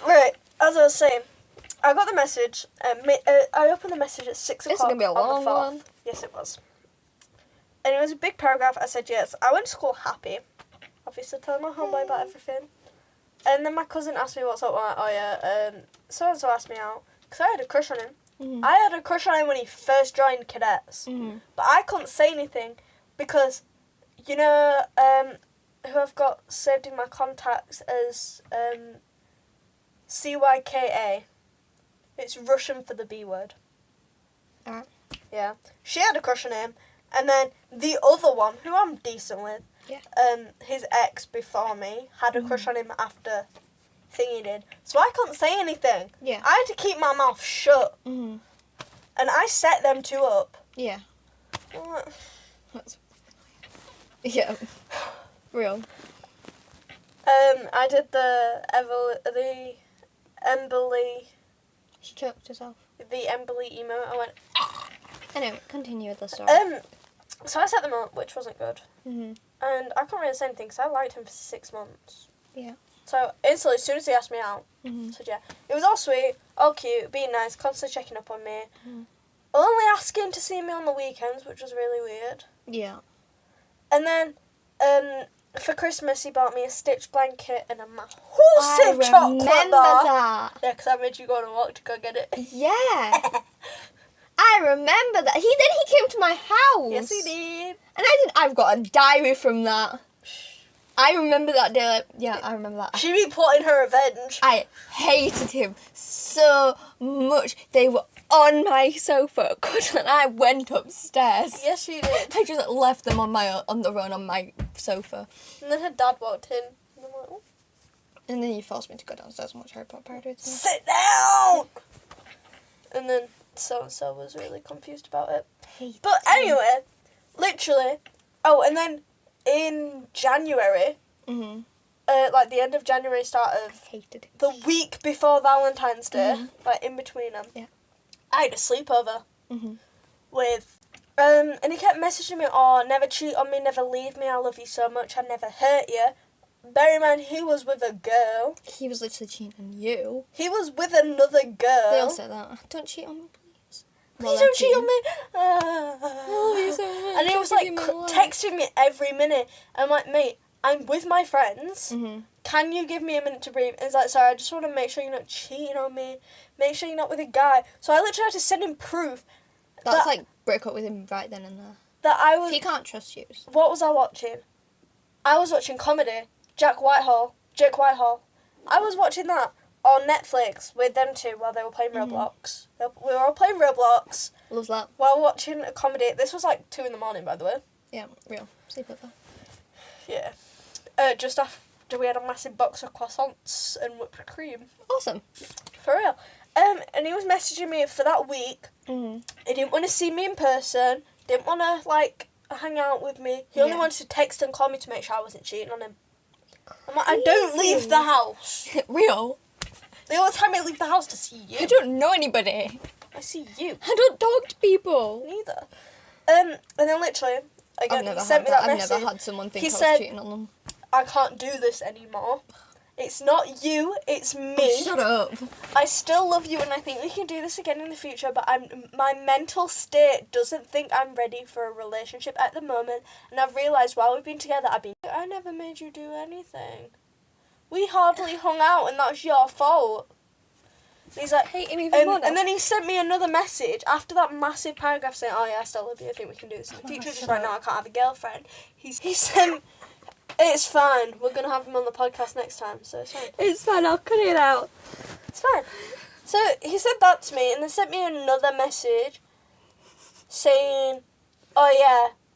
Right, as I was saying, I got the message. I opened the message at 6 o'clock. This is going to be a on long the 4th. one. Yes, it was. And it was a big paragraph. I said yes. I went to school happy. Obviously, telling my homeboy about everything. And then my cousin asked me what's up. I'm like, oh yeah, so-and-so asked me out. Because I had a crush on him. I had a crush on him when he first joined cadets. But I couldn't say anything because, you know, who I've got saved in my contacts as CYKA. It's Russian for the B word. Alright. Yeah. She had a crush on him. And then the other one, who I'm decent with, his ex before me, had a crush on him after Thingy did. So I couldn't say anything. Yeah. I had to keep my mouth shut. And I set them two up. Yeah. What? That's... Yeah. Real. I did the Emberly She choked herself. emote. I went... Anyway, continue with the story. So I set them up, which wasn't good. Mhm. And I couldn't really say anything because I liked him for 6 months. Yeah. So instantly, as soon as he asked me out, I said yeah. It was all sweet, all cute, being nice, constantly checking up on me. Only asking to see me on the weekends, which was really weird. Yeah. And then, for Christmas, he bought me a Stitch blanket and a massive chocolate bar. that. Yeah, because I made you go on a walk to go get it. Yeah. I remember that. He came to my house. Yes, he did. And I've got a diary from that. I remember that day. Like, yeah, I remember that. She be plotting her revenge. I hated him so much. They were on my sofa and I went upstairs. Yes, she did. I just left them on the run on my sofa. And then her dad walked in. And I'm like, oh. And then you forced me to go downstairs and watch Harry Potter parodies. Sit down! And then so-and-so was really confused about it. But anyway, literally, and then in January, like the end of January, start of Hated it. the week before Valentine's Day, like in between them, I had a sleepover with, and he kept messaging me, oh, never cheat on me, never leave me, I love you so much, I never hurt you. Bear in mind, he was with a girl. He was literally cheating on you. He was with another girl. They all say that. Don't cheat on me, please. Please don't cheat on me. Oh, you so much. And he was like texting me every minute. I'm like, mate, I'm with my friends. Can you give me a minute to breathe? And he's like, sorry, I just want to make sure you're not cheating on me. Make sure you're not with a guy. So I literally had to send him proof. That's like break up with him right then and there. That I was. He can't trust you. What was I watching? I was watching comedy. Jake Whitehall. I was watching that on Netflix with them two while they were playing Roblox. We were all playing Roblox. Love that. While watching a comedy. This was like 2 a.m, by the way. Yeah, real. Sleepover. Yeah. Just after we had a massive box of croissants and whipped cream. Awesome. For real. And he was messaging me for that week. Mm-hmm. He didn't want to see me in person. Didn't want to, like, hang out with me. He only wanted to text and call me to make sure I wasn't cheating on him. I'm like, I don't leave the house. Real? The only time I leave the house to see you. I don't know anybody. I see you. I don't talk to people. Neither. And then literally, again, he sent me that message. I've never had someone think He I was said, cheating on them. I can't do this anymore. It's not you, it's me. Oh, shut up. I still love you and I think we can do this again in the future, but my mental state doesn't think I'm ready for a relationship at the moment. And I've realised while we've been together, I never made you do anything. We hardly hung out and that's your fault. And he's like, Hate him even more now. and then he sent me another message after that massive paragraph saying, oh yeah, I still love you, I think we can do this in the future. Just right now I can't have a girlfriend. He sent, it's fine, we're going to have him on the podcast next time, so it's fine. It's fine, I'll cut it out. It's fine. So he said that to me and then sent me another message saying, oh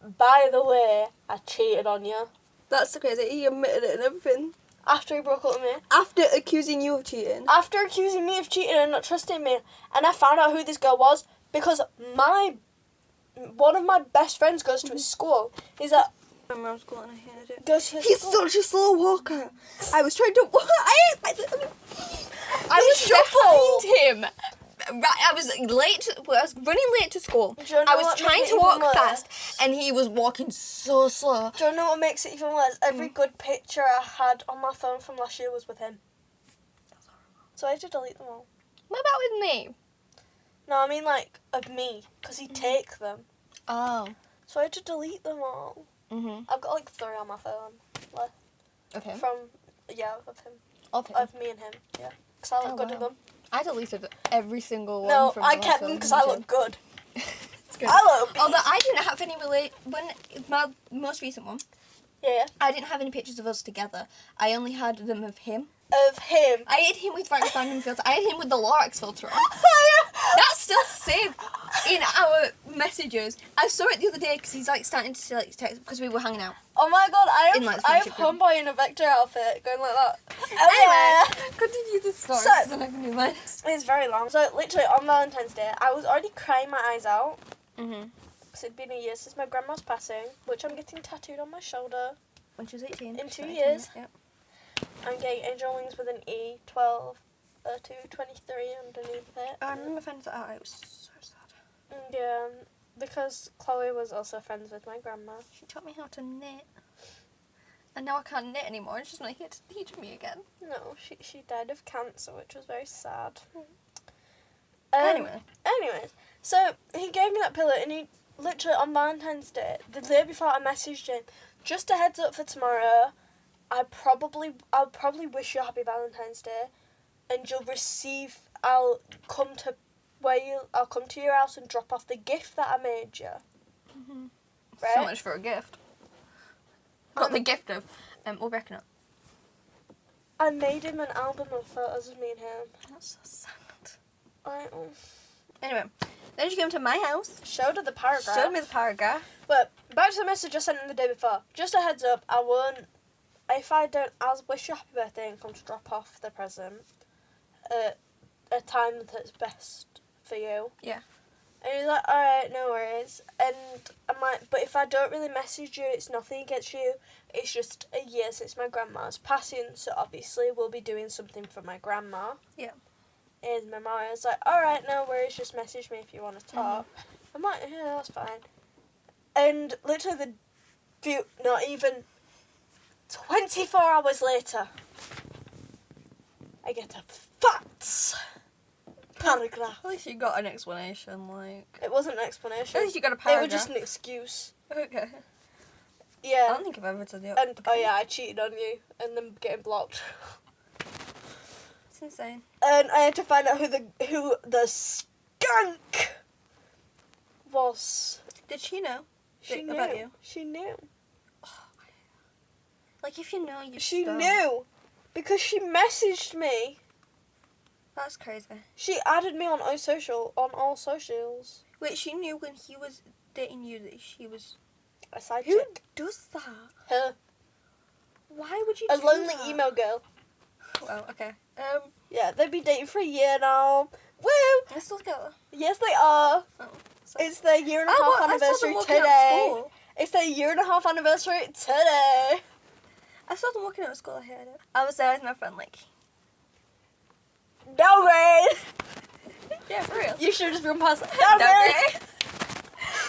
yeah, by the way, I cheated on you. That's so crazy. He admitted it and everything. After he broke up with me. After accusing you of cheating. After accusing me of cheating and not trusting me. And I found out who this girl was because one of my best friends goes to his school. He's like, I remember school and I hated it. goes to his He's school. such a slow walker. I was trying to I was behind him. Right, I was late. I was running late to school. Do you know I was what trying made to it walk even worse? fast, and he was walking so slow. Do you know what makes it even worse? Every good picture I had on my phone from last year was with him. So I had to delete them all. What about with me? No, I mean like of me, because he'd take them. Oh. So I had to delete them all. Mhm. I've got like 3 on my phone left. Okay. From, yeah, of him. Okay. Of me and him, yeah. Because I look Oh, good wow. in them. I deleted every single one. No, from I my kept phone. them because I look good. It's good. I look Although I didn't have any when my most recent one, Yeah. I didn't have any pictures of us together. I only had them of him. Of him. I had him with random filter. I had him with the Lorax filter on. That's still saved in our messages. I saw it the other day because he's like starting to like text because we were hanging out. Oh my god, I In, like, have friendship group. homeboy in a Vector outfit going like that. Anyway, continue the story. So- So, then I can do mine. It's very long. So literally on Valentine's Day, I was already crying my eyes out Mhm. because it'd been a year since my grandma's passing, which I'm getting tattooed on my shoulder. When she was 18. In she's 2 18, years. Yeah. I'm getting angel wings with an E12 to 23 underneath it. I remember finding that out. It was so sad. And yeah, because Chloe was also friends with my grandma. She taught me how to knit. And now I can't knit anymore. And she's not here to teach me again. No, she died of cancer, which was very sad. Anyway. Anyways, so he gave me that pillow, and he literally on Valentine's Day, the day before, I messaged him, just a heads up for tomorrow. I'll probably wish you a happy Valentine's Day, and you'll receive. I'll come to your house and drop off the gift that I made you. Mm-hmm. Right? So much for a gift. Got the gift of. We're breaking up. I made him an album of photos of me and him. That's so sad. Anyway, Then she came to my house. showed her the paragraph. Showed me the paragraph. But back to the message I sent him the day before. Just a heads up, I won't. If I don't, I'll wish you a happy birthday and come to drop off the present at a time that's best for you. Yeah. And he's like, alright, no worries. And I'm like, but if I don't really message you, it's nothing against you. It's just a year since my grandma's passing, so obviously we'll be doing something for my grandma. Yeah. And my mum was like, alright, no worries, just message me if you want to talk. I'm like, yeah, that's fine. And literally not even 24 hours later, I get a fat paragraph. At least you got an explanation, like. It wasn't an explanation. At least you got a It paragraph. was just an excuse. Okay. I Yeah. don't think I've ever done the. And oh yeah, I cheated on you, and then getting blocked. It's insane. And I had to find out who the skunk was. Did she know? She knew. About you? She knew. Like, if you know, you She don't. knew because she messaged me. That's crazy. She added me on all socials. Wait, she knew when he was dating you that she was. A side Who chick. does that? Her. Why would you A do lonely that? emo girl. Well, okay. Yeah, they've been dating for a year now. Woo! They're still together. Yes, they are. Oh, so. It's their year and a half I saw anniversary them walking out of today. school. It's their year and a half anniversary today. I saw them walking out of school. I heard it. I was there with my friend, like. Downgrade! Yeah, for real. You should have just run past that.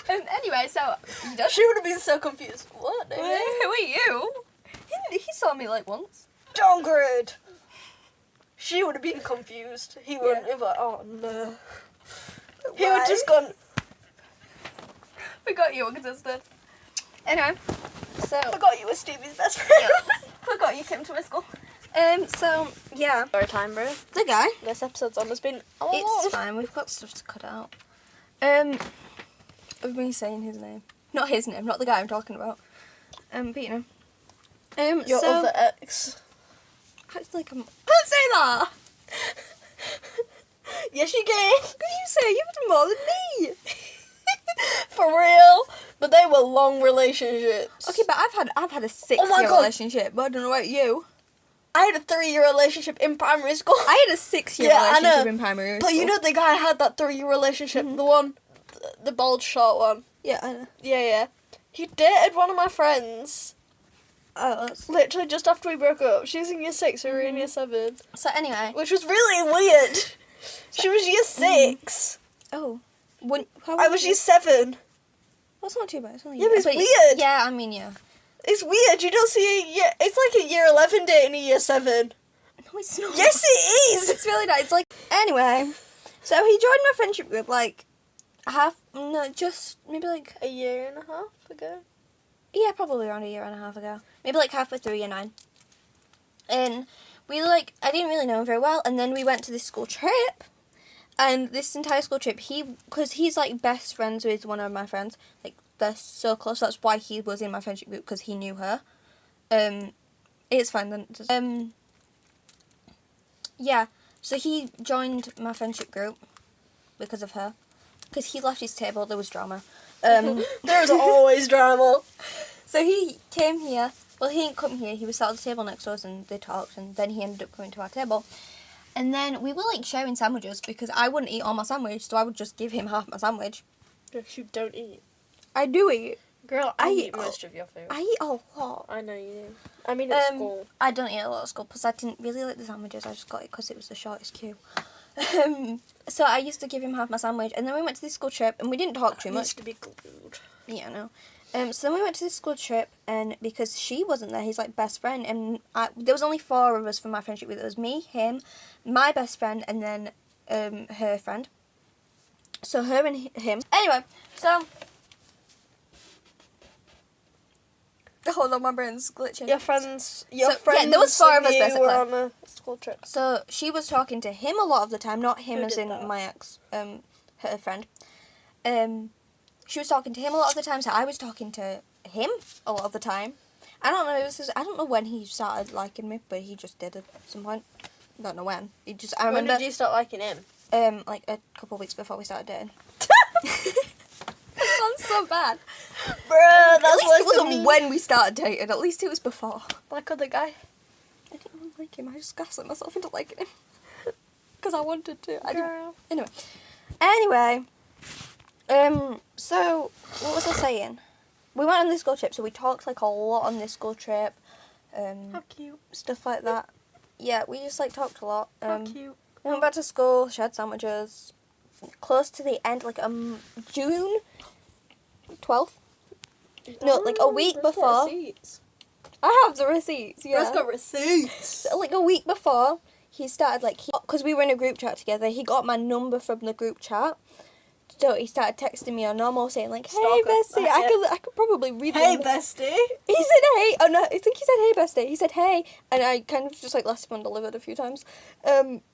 Downgrade! Anyway, so you don't. She would have been so confused. What? Who are you? He saw me like once. Downgrade! She would have been confused. He wouldn't have like, oh no. He would have just gone, Forgot you were consistent. Anyway, so forgot you were Stevie's best friend. forgot you came to my school. So yeah. Story time, bro. The guy. This episode's almost been It's fine. We've got stuff to cut out. Of me saying his name, not his name, not the guy I'm talking about. But you know. Your so other ex. it's like don't say that. Yes, you can. What can you say? You've done more than me. For real. But they were long relationships. Okay, but I've had a 6-year my God. relationship. But I don't know about you. I had a 3-year relationship in primary school. I had a 6-year Yeah, I relationship know. in primary But school. you know the guy had that 3-year relationship, the one, the bald short one. Yeah, I know. Yeah. He dated one of my friends. Oh, that's... Literally just after we broke up. She was in year 6, we were in year 7. So anyway. Which was really weird. She was year 6. Oh. When, how I was year 7. That's not too bad. It's only Yeah, but it's but weird. Yeah, I mean, yeah. It's weird. You don't see a year... It's like a year 11 dating a year 7. No, it's not. Yes, it is. It's really nice. It's like... Anyway. So he joined my friendship group, like, just maybe like... A year and a half ago. Yeah, probably around a year and a half ago. Maybe like halfway through year 9. And we like, I didn't really know him very well. And then we went to this school trip. And this entire school trip, because he's like best friends with one of my friends. Like, they're so close. That's why he was in my friendship group, because he knew her. It's fine then. Yeah. So he joined my friendship group because of her. Because he left his table, there was drama. There's always drama. So he came here. Well, he didn't come here. He was sat at the table next to us and they talked. And then he ended up coming to our table. And then we were like sharing sandwiches because I wouldn't eat all my sandwich. So I would just give him half my sandwich. Yes, you don't eat. I do eat. Girl, I I eat eat most of your food. I eat a lot. I know you do. I mean, at school. I don't eat a lot at school because I didn't really like the sandwiches. I just got it because it was the shortest queue. So I used to give him half my sandwich. And then we went to this school trip and we didn't talk too much. Needs to be glued. Yeah, I know. So then we went to this school trip, and because she wasn't there, he's like best friend, and there was only 4 of us from my friendship group. It was me, him, my best friend, and then her friend. So her and him. Anyway, so hold on, my brain's glitching. Your friends. Yeah, there was 4 of us basically. Were on a school trip. So she was talking to him a lot of the time, not him Who as did in that? my ex, her friend. She was talking to him a lot of the time, so I was talking to him a lot of the time. I don't know. I don't know when he started liking me, but he just did at some point. I don't know when. I remember. When did you start liking him? Like a couple of weeks before we started dating. That sounds so bad. Bruh, At that's least worse it wasn't than me. when we started dating. At least it was before. Like other guy. I didn't even like him. I just gaslit myself into liking him because I wanted to. Girl. Anyway. So, what was I saying? We went on this school trip, so we talked like a lot on this school trip. How cute. Stuff like that. Yeah, we just like talked a lot. How cute. We went back to school, shared sandwiches. Close to the end, like June 12th. No, like a week before. Receipts. I have the receipts, yeah. Let's got receipts. So, like a week before, he started because we were in a group chat together, he got my number from the group chat. So he started texting me on normal saying like, hey Stalker. bestie, I could probably read Hey, them. bestie. He said hey, oh no, I think he said hey bestie. He said hey, and I kind of just like left him undelivered a few times.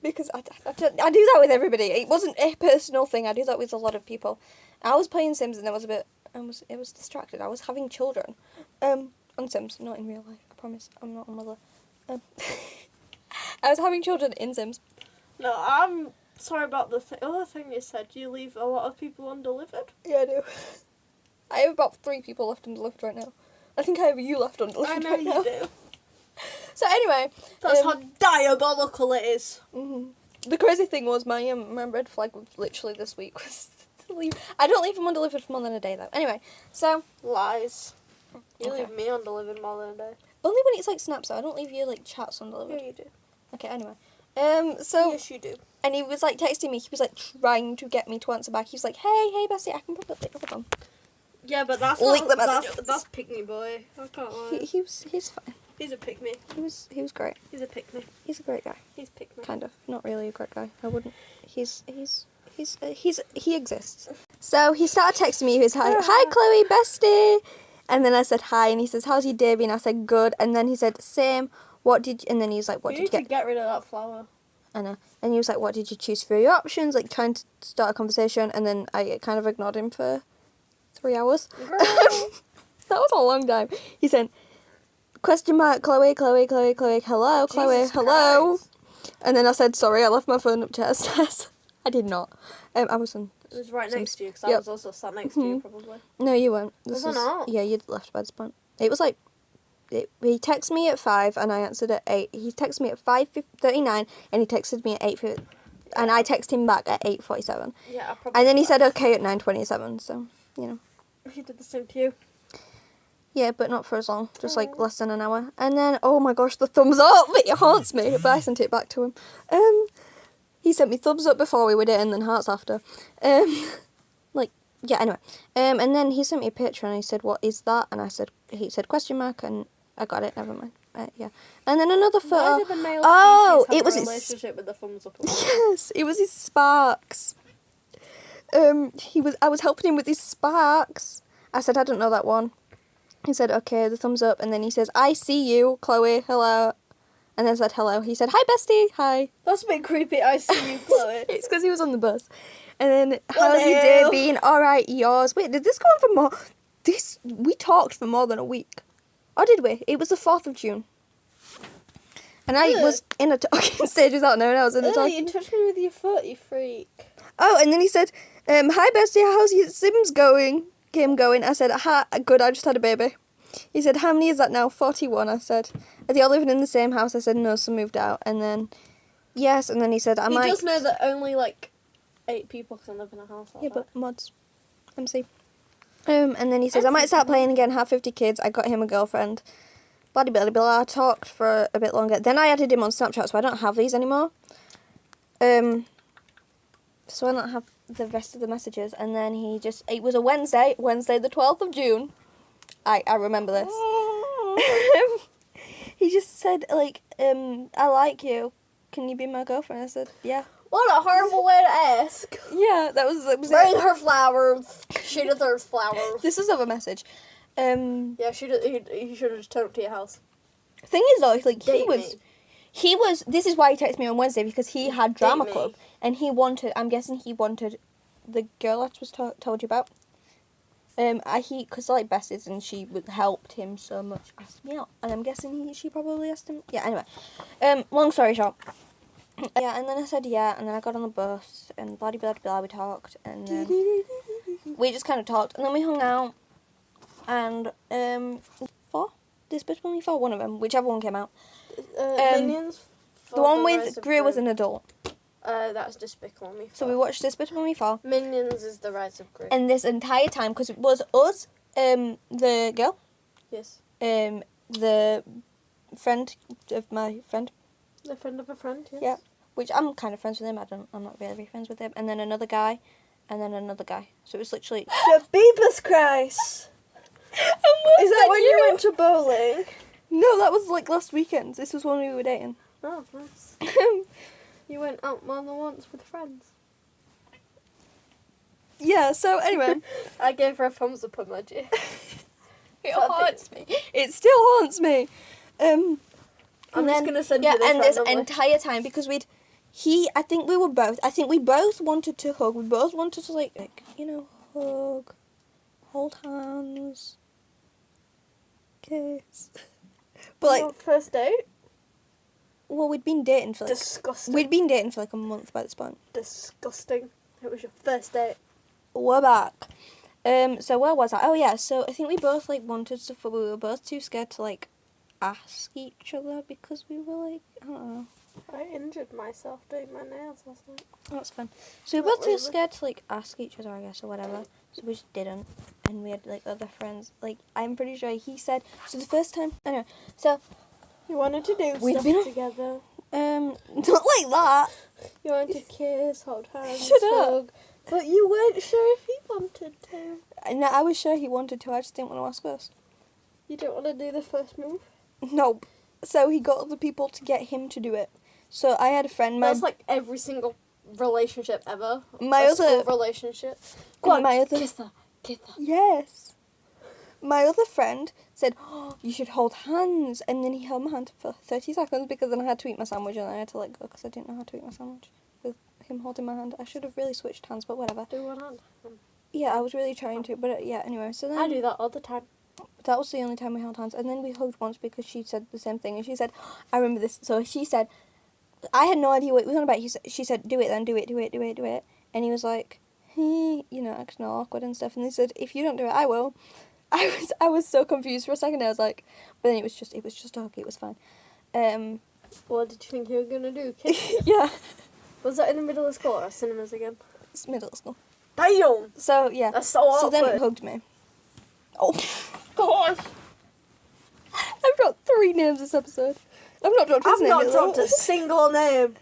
Because I do that with everybody. It wasn't a personal thing, I do that with a lot of people. I was playing Sims and it was distracted. I was having children. On Sims, not in real life, I promise. I'm not a mother. I was having children in Sims. No, I'm sorry about the other thing you said. You leave a lot of people undelivered. Yeah, I do. I have about 3 people left undelivered right now. I think I have you left undelivered I know right you now. do. So anyway, That's how diabolical it is. the crazy thing was my red flag was literally this week was to leave. I don't leave them undelivered for more than a day though. Anyway, so Lies. You Okay. leave me undelivered more than a day. only when it's like snaps though. I don't leave you like chats undelivered. Yeah, you do. Okay, anyway. So Yes, you do. and he was like texting me. He was like trying to get me to answer back. He was like, "Hey, Bessie, I can probably hold on." Yeah, but that's Link not, the messages. that's pick me boy. I can't lie. He's fine. He's a pick me. He was great. He's a pick me. He's a great guy. He's pick me. Kind of. Not really a great guy. I wouldn't. He exists. So he started texting me. He was hi Chloe, bestie. And then I said hi, and he says, "How's your day been?" I said, "Good." And then he said, "Same. What did?" And then he was like, "What You did need you to get?" get rid of that flower. I know. And he was like, "What did you choose for your options?" Like trying to start a conversation, and then I kind of ignored him for 3 hours. Girl. That was a long time. He said, question mark, Chloe, Chloe, Chloe, Chloe, hello, Chloe, Jesus hello. Christ. And then I said, sorry, I left my phone upstairs. I did not. I was on. It was right next to you, because I Yep. was also sat next to you, probably. No, you weren't. Was I not? Yeah, you'd left by this point. It was like, he texted me at 5 and I answered at 8. He texted me at 5:39 and he texted me at 8:50. And I texted him back at 8:47. Yeah, I probably. And then he was. said okay at 9:27, so, you know. He did the same to you. Yeah, but not for as long. Just like less than an hour. And then, oh my gosh, the thumbs up! It haunts me. But I sent it back to him. He sent me thumbs up before we were dating, and then hearts after. Like, yeah, anyway. And then he sent me a picture and he said, what is that? And he said question mark, and I got it, never mind. Yeah. And then another photo. Why did the male Oh, species it was have a his. relationship with the thumbs up? Yes, it was his sparks. I was helping him with his sparks. I said, I don't know that one. He said, okay, the thumbs up, and then he says, I see you, Chloe, hello. And then I said, hello. He said, hi, bestie, hi. That's a bit creepy. I see you, Chloe. It's because he was on the bus. And then, how's your day Hello. been? All right, yours. Wait, did this go on for more? We talked for more than a week. Oh, did we? It was the 4th of June. And I was in a talking stage without knowing I was in a talking. You touched me with your foot, you freak. Oh, and then he said, hi, bestie, how's your Sims game going? I said, good, I just had a baby. He said, how many is that now? 41, I said. Are they all living in the same house? I said, no, some moved out. And then, yes, and then he said, He does know that only, 8 people can live in a house like Yeah, that. but mods. MC. And then he says, I might start playing again, have 50 kids. I got him a girlfriend. Blah, blah, blah, blah. I talked for a bit longer. Then I added him on Snapchat, so I don't have these anymore. So I don't have the rest of the messages. And then it was a Wednesday the 12th of June. I remember this. He just said, I like you. Can you be my girlfriend? I said, yeah. What a horrible way to ask. Yeah, that was Bring it. her flowers. She deserves flowers. This is of a message. Yeah, he should have just turned up to your house. Thing is though, Date me. this is why he texted me on Wednesday, because he had drama me. club and I'm guessing he wanted the girl I was told you about. Because like besties, and she helped him so much, asked me out, and I'm guessing she probably asked him. Yeah, anyway, long story short. Yeah, and then I said yeah, and then I got on the bus, and blah blah blah, we talked, and then we just kind of talked, and then we hung out, and Despicable Me 4, one of them, whichever one came out. Minions. The one with Gru was an adult. That's Despicable Me 4. So we watched Despicable Me 4. Minions is the Rise of Gru. And this entire time, because it was us, the girl, Yes. the friend of my friend, The friend of a friend, yes. yeah, which I'm kind of friends with him, I'm not really friends with him, and then another guy, and then another guy. So it was literally... The Beepus Christ! Is that when you went to bowling? No, that was last weekend. This was when we were dating. Oh, nice. You went out more than once with friends. Yeah, so anyway. I gave her a thumbs up emoji. It haunts me. It still haunts me. I'm just gonna send you this and this randomly. entire time, because I think we both wanted to hug. We both wanted to hug, hold hands, kiss. But Your first date? well, we'd been dating for Disgusting. we'd been dating for a month by this point. Disgusting. It was your first date. We're back. So where was I? Oh yeah, so I think we both wanted stuff, but we were both too scared to ask each other because we were like, I don't know. I injured myself doing my nails last night. That's fun. So we were Not too really. scared to like ask each other, I guess, or whatever. So we just didn't. And we had like other friends. Like I'm pretty sure he said. So the first time, anyway. So You wanted to do We've stuff been- together. not like that. You wanted to kiss, hold hands, Shut up. hug. But you weren't sure if he wanted to. No, I was sure he wanted to. I just didn't want to ask first. You don't want to do the first move? Nope. So he got other people to get him to do it. So I had a friend. That's like every single relationship ever. My A other- school relationship. Go on, my other- kiss her, kiss her. Yes. My other friend said, oh, you should hold hands. And then he held my hand for 30 seconds because then I had to eat my sandwich and I had to let go because I didn't know how to eat my sandwich with him holding my hand. I should have really switched hands, but whatever. Do one hand. Yeah, I was really trying to, but yeah, anyway. So then I do that all the time. that was the only time we held hands. And then we hugged once because she said the same thing. And she said, I remember this. So she said, I had no idea what it was on about. She said, do it then, do it. And he was like, hey, you know, acting all awkward and stuff. And they said, if you don't do it, I will. I was so confused for a second. I was like, but then it was just a hug. It was fine. What did you think you were going to do? Kiss you? Yeah. Was that in the middle of school or cinemas again? It's middle school. Damn! So, yeah. That's so awkward. So then he hugged me. Oh. Gosh! I've dropped 3 names this episode. I've not dropped his I've name not yet, dropped though. a single name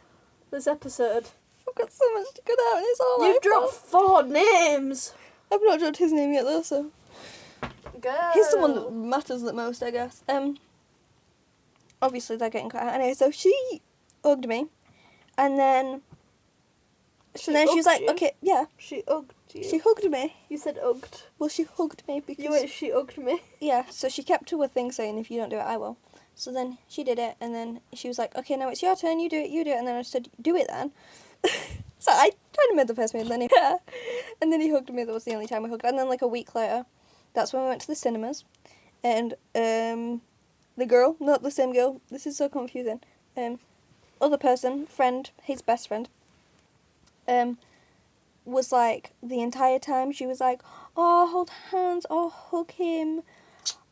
this episode. I've got so much to go down. It's all my You've dropped fault. 4 names! I've not dropped his name yet, though, so... Girl. He's the one that matters the most, I guess. Obviously they're getting cut out. Anyway, so she hugged me, and then... So then she was like, hugged you? okay, yeah. She hugged you. She hugged me. You said hugged. Well, she hugged me because... You went, she hugged me. Yeah, so she kept to her thing saying, if you don't do it, I will. So then she did it, and then she was like, okay, now it's your turn, you do it. And then I said, do it then. So I kind of made the first move, then he... And then he hugged me. That was the only time we hugged. And then like a week later, that's when we went to the cinemas. And the girl, not the same girl, this is so confusing. Other person, friend, his best friend, was like, the entire time, she was like, oh, hold hands, oh, hug him,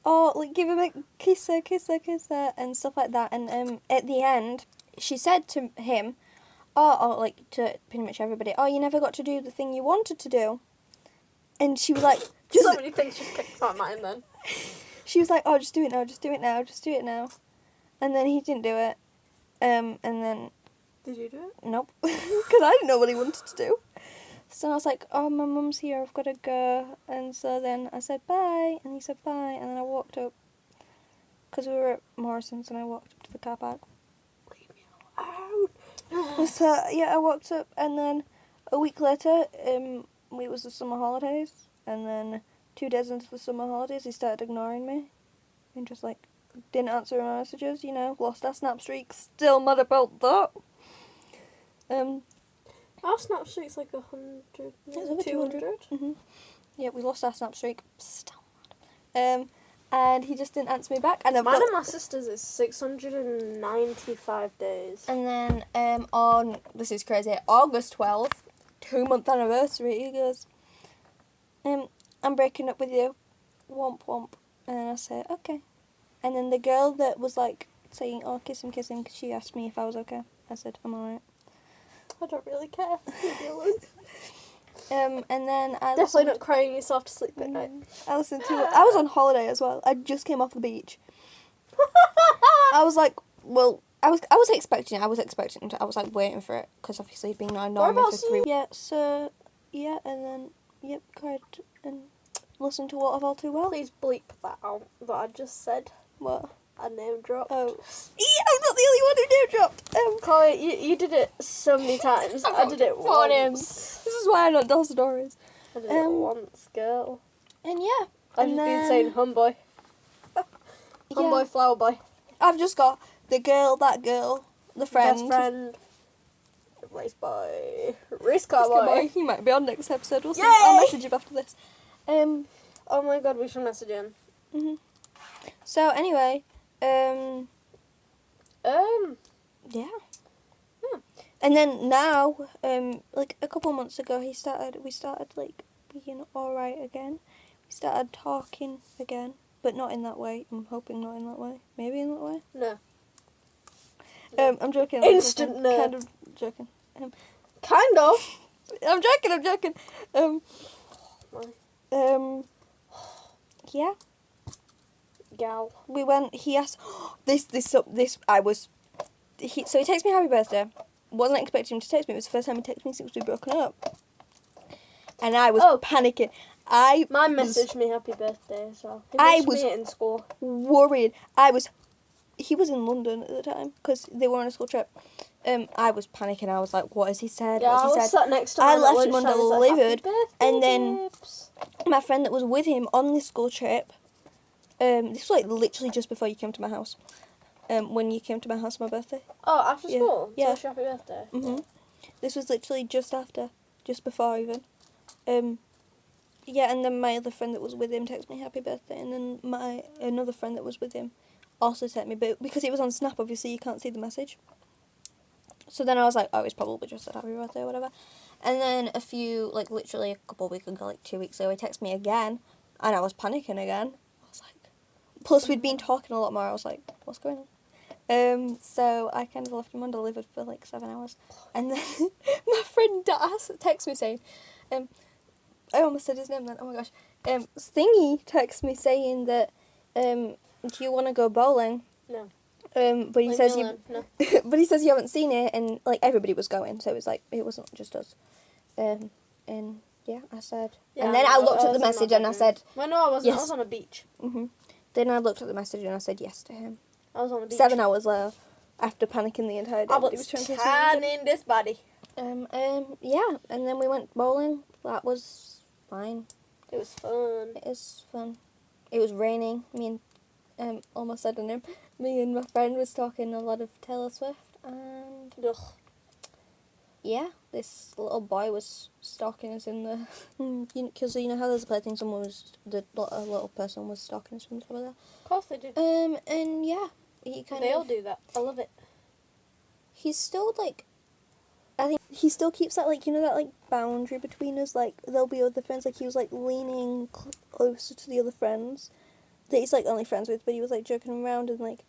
oh, like, give him a kiss her, and stuff like that. And at the end, she said to him, oh, like, to pretty much everybody, oh, you never got to do the thing you wanted to do. And she was like, So many things just picked my mind then. she was like, oh, just do it now. And then he didn't do it. And then, Did you do it? nope. Because I didn't know what he wanted to do. So I was like, oh, my mum's here, I've got to go. And so then I said bye, and he said bye, and then I walked up. Because we were at Morrison's, and I walked up to the car park. Leave me alone. So, yeah, I walked up, and then a week later, it was the summer holidays. And then 2 days into the summer holidays, he started ignoring me. And just, like, didn't answer my messages, you know, lost our snap streak. Still mad about that. Our snap streak's like 100, It's over 200. Yeah, we lost our snap streak. Still mad. And he just didn't answer me back. And I've Mine got... and my sister's is 695 days. And then on, this is crazy, August 12th, 2-month anniversary, he goes, I'm breaking up with you. Womp womp. And then I say, okay. And then the girl that was like saying, oh, kiss him, because she asked me if I was okay. I said, I'm alright. I don't really care. Leave me alone. And then I Definitely not crying yourself to sleep at night. I listened to it. I was on holiday as well. I just came off the beach. I was like, well, I was expecting it. I was like waiting for it because obviously he'd been ignoring me for Whereabouts 3 you- Yeah, so yeah, and then yep, cried and listened to What of All Too Well. Please bleep that out that I just said. What? I name dropped. Oh, yeah, I'm not the only one who name dropped. Chloe, you did it so many times. I did it four names. once. This is why I don't tell stories. I did it once, girl. And yeah, I've and just been then- saying homeboy. Homeboy, flower boy. I've just got the girl, that girl, the friend. Best friend. Race boy. Race car This guy, boy. he might be on next episode. We'll see. Yay! I'll message him after this. Oh my god, we should message him. So anyway, yeah. And then now, like a couple months ago, we started like being alright again. We started talking again, but not in that way. I'm hoping not in that way. Maybe in that way. No. I'm joking. Instant no. Kind of joking. Kind of. I'm joking. Yeah. Gal. We went. He asked this. I was. So he texted me happy birthday. Wasn't expecting him to text me. It was the first time he texted me since we'd broken up. And I was panicking. Mine messaged me happy birthday, so I he was me in school. Worried. He was in London at the time because they were on a school trip. I was panicking. I was like, "What has he said? Yeah, What's he I was said?" sat next to him. I at left him lunchtime, I was like, undelivered, "Happy birthday, and then babes." my friend that was with him on this school trip. This was like literally just before you came to my house. When you came to my house for my birthday. Oh, after Yeah. school? Yeah. To wish you happy birthday? Mhm. This was literally just before even. Yeah, and then my other friend that was with him texted me happy birthday, and then another friend that was with him also sent me, but because it was on Snap, obviously you can't see the message. So then I was like, oh, it's probably just said happy birthday or whatever. And then literally a couple of weeks ago, like 2 weeks ago, he texted me again, and I was panicking again. I was like, plus we'd been talking a lot more. I was like, what's going on? So I kind of left him undelivered for like 7 hours, and then my friend texted me saying, I almost said his name then. Oh my gosh. Thingy texted me saying that, do you want to go bowling? No. But he Leave says me you. alone. No. But he says you haven't seen it, and like everybody was going, so it was like it wasn't just us. And yeah, I said. Yeah, and then I looked at was the in my message and I bedroom. said. Well, no, I wasn't. Yes. I was on a beach. Then I looked at the message and I said yes to him. I was on a beach. 7 hours later, after panicking the entire day. I that he was trying to tanning this body. Yeah, and then we went bowling. That was fine. It was fun. It is fun. It was raining. Me and almost said her name. Me and my friend was talking a lot of Taylor Swift, and Ugh. yeah, this little boy was stalking us in the because you know how there's a plaything. A little person was stalking us from the top of there. Of course they do. And yeah, he They all do that. I love it. He's still like. I think he still keeps that that boundary between us. Like there'll be other friends. Like he was like leaning closer to the other friends that he's like only friends with, but he was like joking around and like,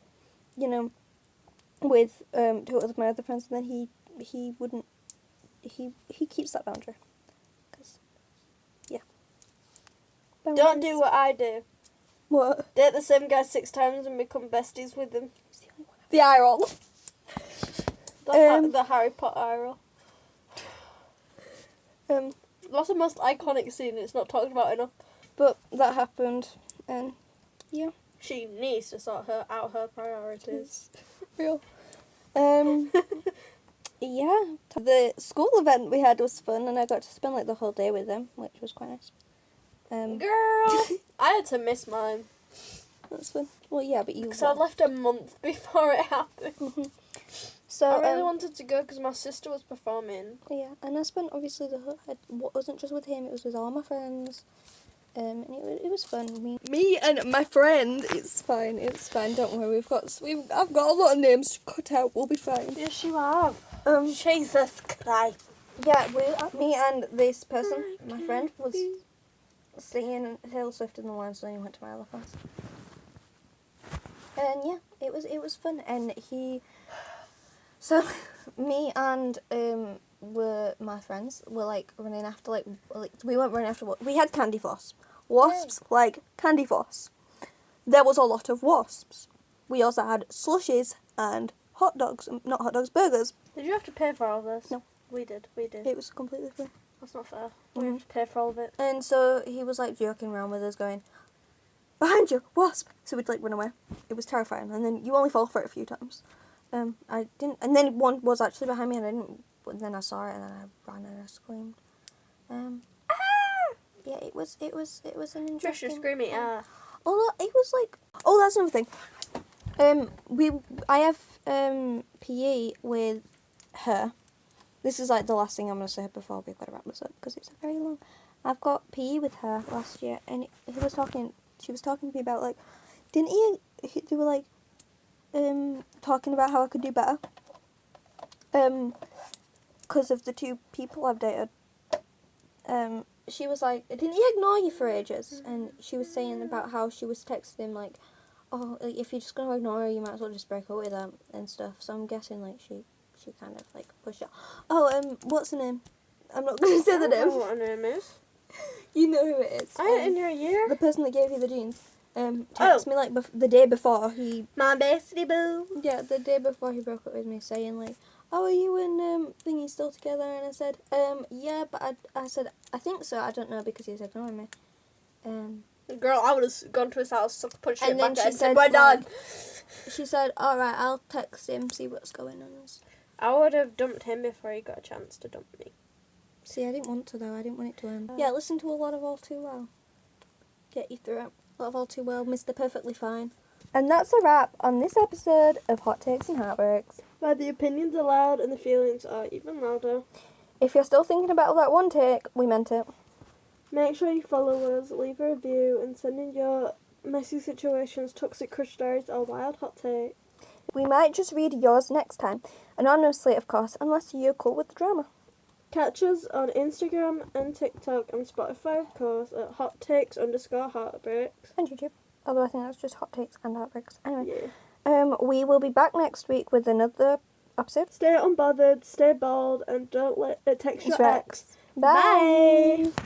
with two of my other friends, and then he wouldn't. He keeps that boundary. 'Cause, yeah. Don't do what I do. What? Date the same guy 6 times and become besties with them. The eye roll. The Harry Potter eye roll. That's the most iconic scene. It's not talked about enough. But that happened, and yeah. She needs to sort out her priorities. Real. Yeah. The school event we had was fun, and I got to spend like the whole day with them, which was quite nice. Girl, I had to miss mine. That's fun. Well, yeah, but you. Because I left a month before it happened. So I really wanted to go because my sister was performing. Yeah, and I spent obviously it wasn't just with him; it was with all my friends. And it was fun. Me and my friend. It's fine. It's fine. Don't worry. I've got a lot of names to cut out. We'll be fine. Yes, you have. Jesus Christ. Yeah, me and this person, my friend, was singing Taylor Swift in the lounge, so he went to my other friends. And yeah, it was fun. And so me and my friends were like running after like we weren't running after we had candy floss. Wasps, like candy floss. There was a lot of wasps. We also had slushies and burgers. Did you have to pay for all this? No. We did. It was completely free. That's not fair. We have to pay for all of it. And so he was like joking around with us going, behind you, wasp! So we'd like run away. It was terrifying. And then you only fall for it a few times. I didn't, and then one was actually behind me and I didn't, and then I saw it and then I ran and I screamed. Yeah, it was an interesting. Trisha screaming, Although it was like, oh, that's another thing. I have PE with her. This is like the last thing I'm gonna say before we've got to wrap this up because it's very long. I've got PE with her last year, and she was talking to me about like, didn't he? They were like, talking about how I could do better. Because of the two people I've dated. she was like, didn't he ignore you for ages? And she was saying about how she was texting him like, oh, like, if you're just gonna ignore her, you might as well just break up with her and stuff. So I'm guessing like she kind of like pushed it. Oh, what's her name? I'm not gonna say the I don't know name. what her name is. You know who it is. I ain't in your year. The person that gave you the jeans. Texted me like the day before he. My bestie boo. Yeah, the day before he broke up with me, saying like, "Oh, are you and Thingy still together?" And I said, "Yeah," but I said, "I think so. I don't know because he's ignoring me." Girl, I would have gone to his house, sucked a punch And in then back she and said, said, "We're done." She said, "All right, I'll text him, see what's going on." I would have dumped him before he got a chance to dump me. See, I didn't want to though. I didn't want it to end. Yeah, listen to a lot of All Too Well. Get you through it. A lot of All Too Well, Mr. Perfectly Fine. And that's a wrap on this episode of Hot Takes and Heartbreaks. Where the opinions are loud and the feelings are even louder. If you're still thinking about that one take, we meant it. Make sure you follow us, leave a review, and send in your messy situations, toxic crush stories, or wild hot take. We might just read yours next time. Anonymously, of course, unless you're cool with the drama. Catch us on Instagram and TikTok and Spotify, of course, at hottakes_heartbreaks. And YouTube. Although I think that's just Hot Takes and Heartbreaks. Anyway. Yeah. We will be back next week with another episode. Stay unbothered, stay bold, and don't let it text your That's right. ex. Bye. Bye.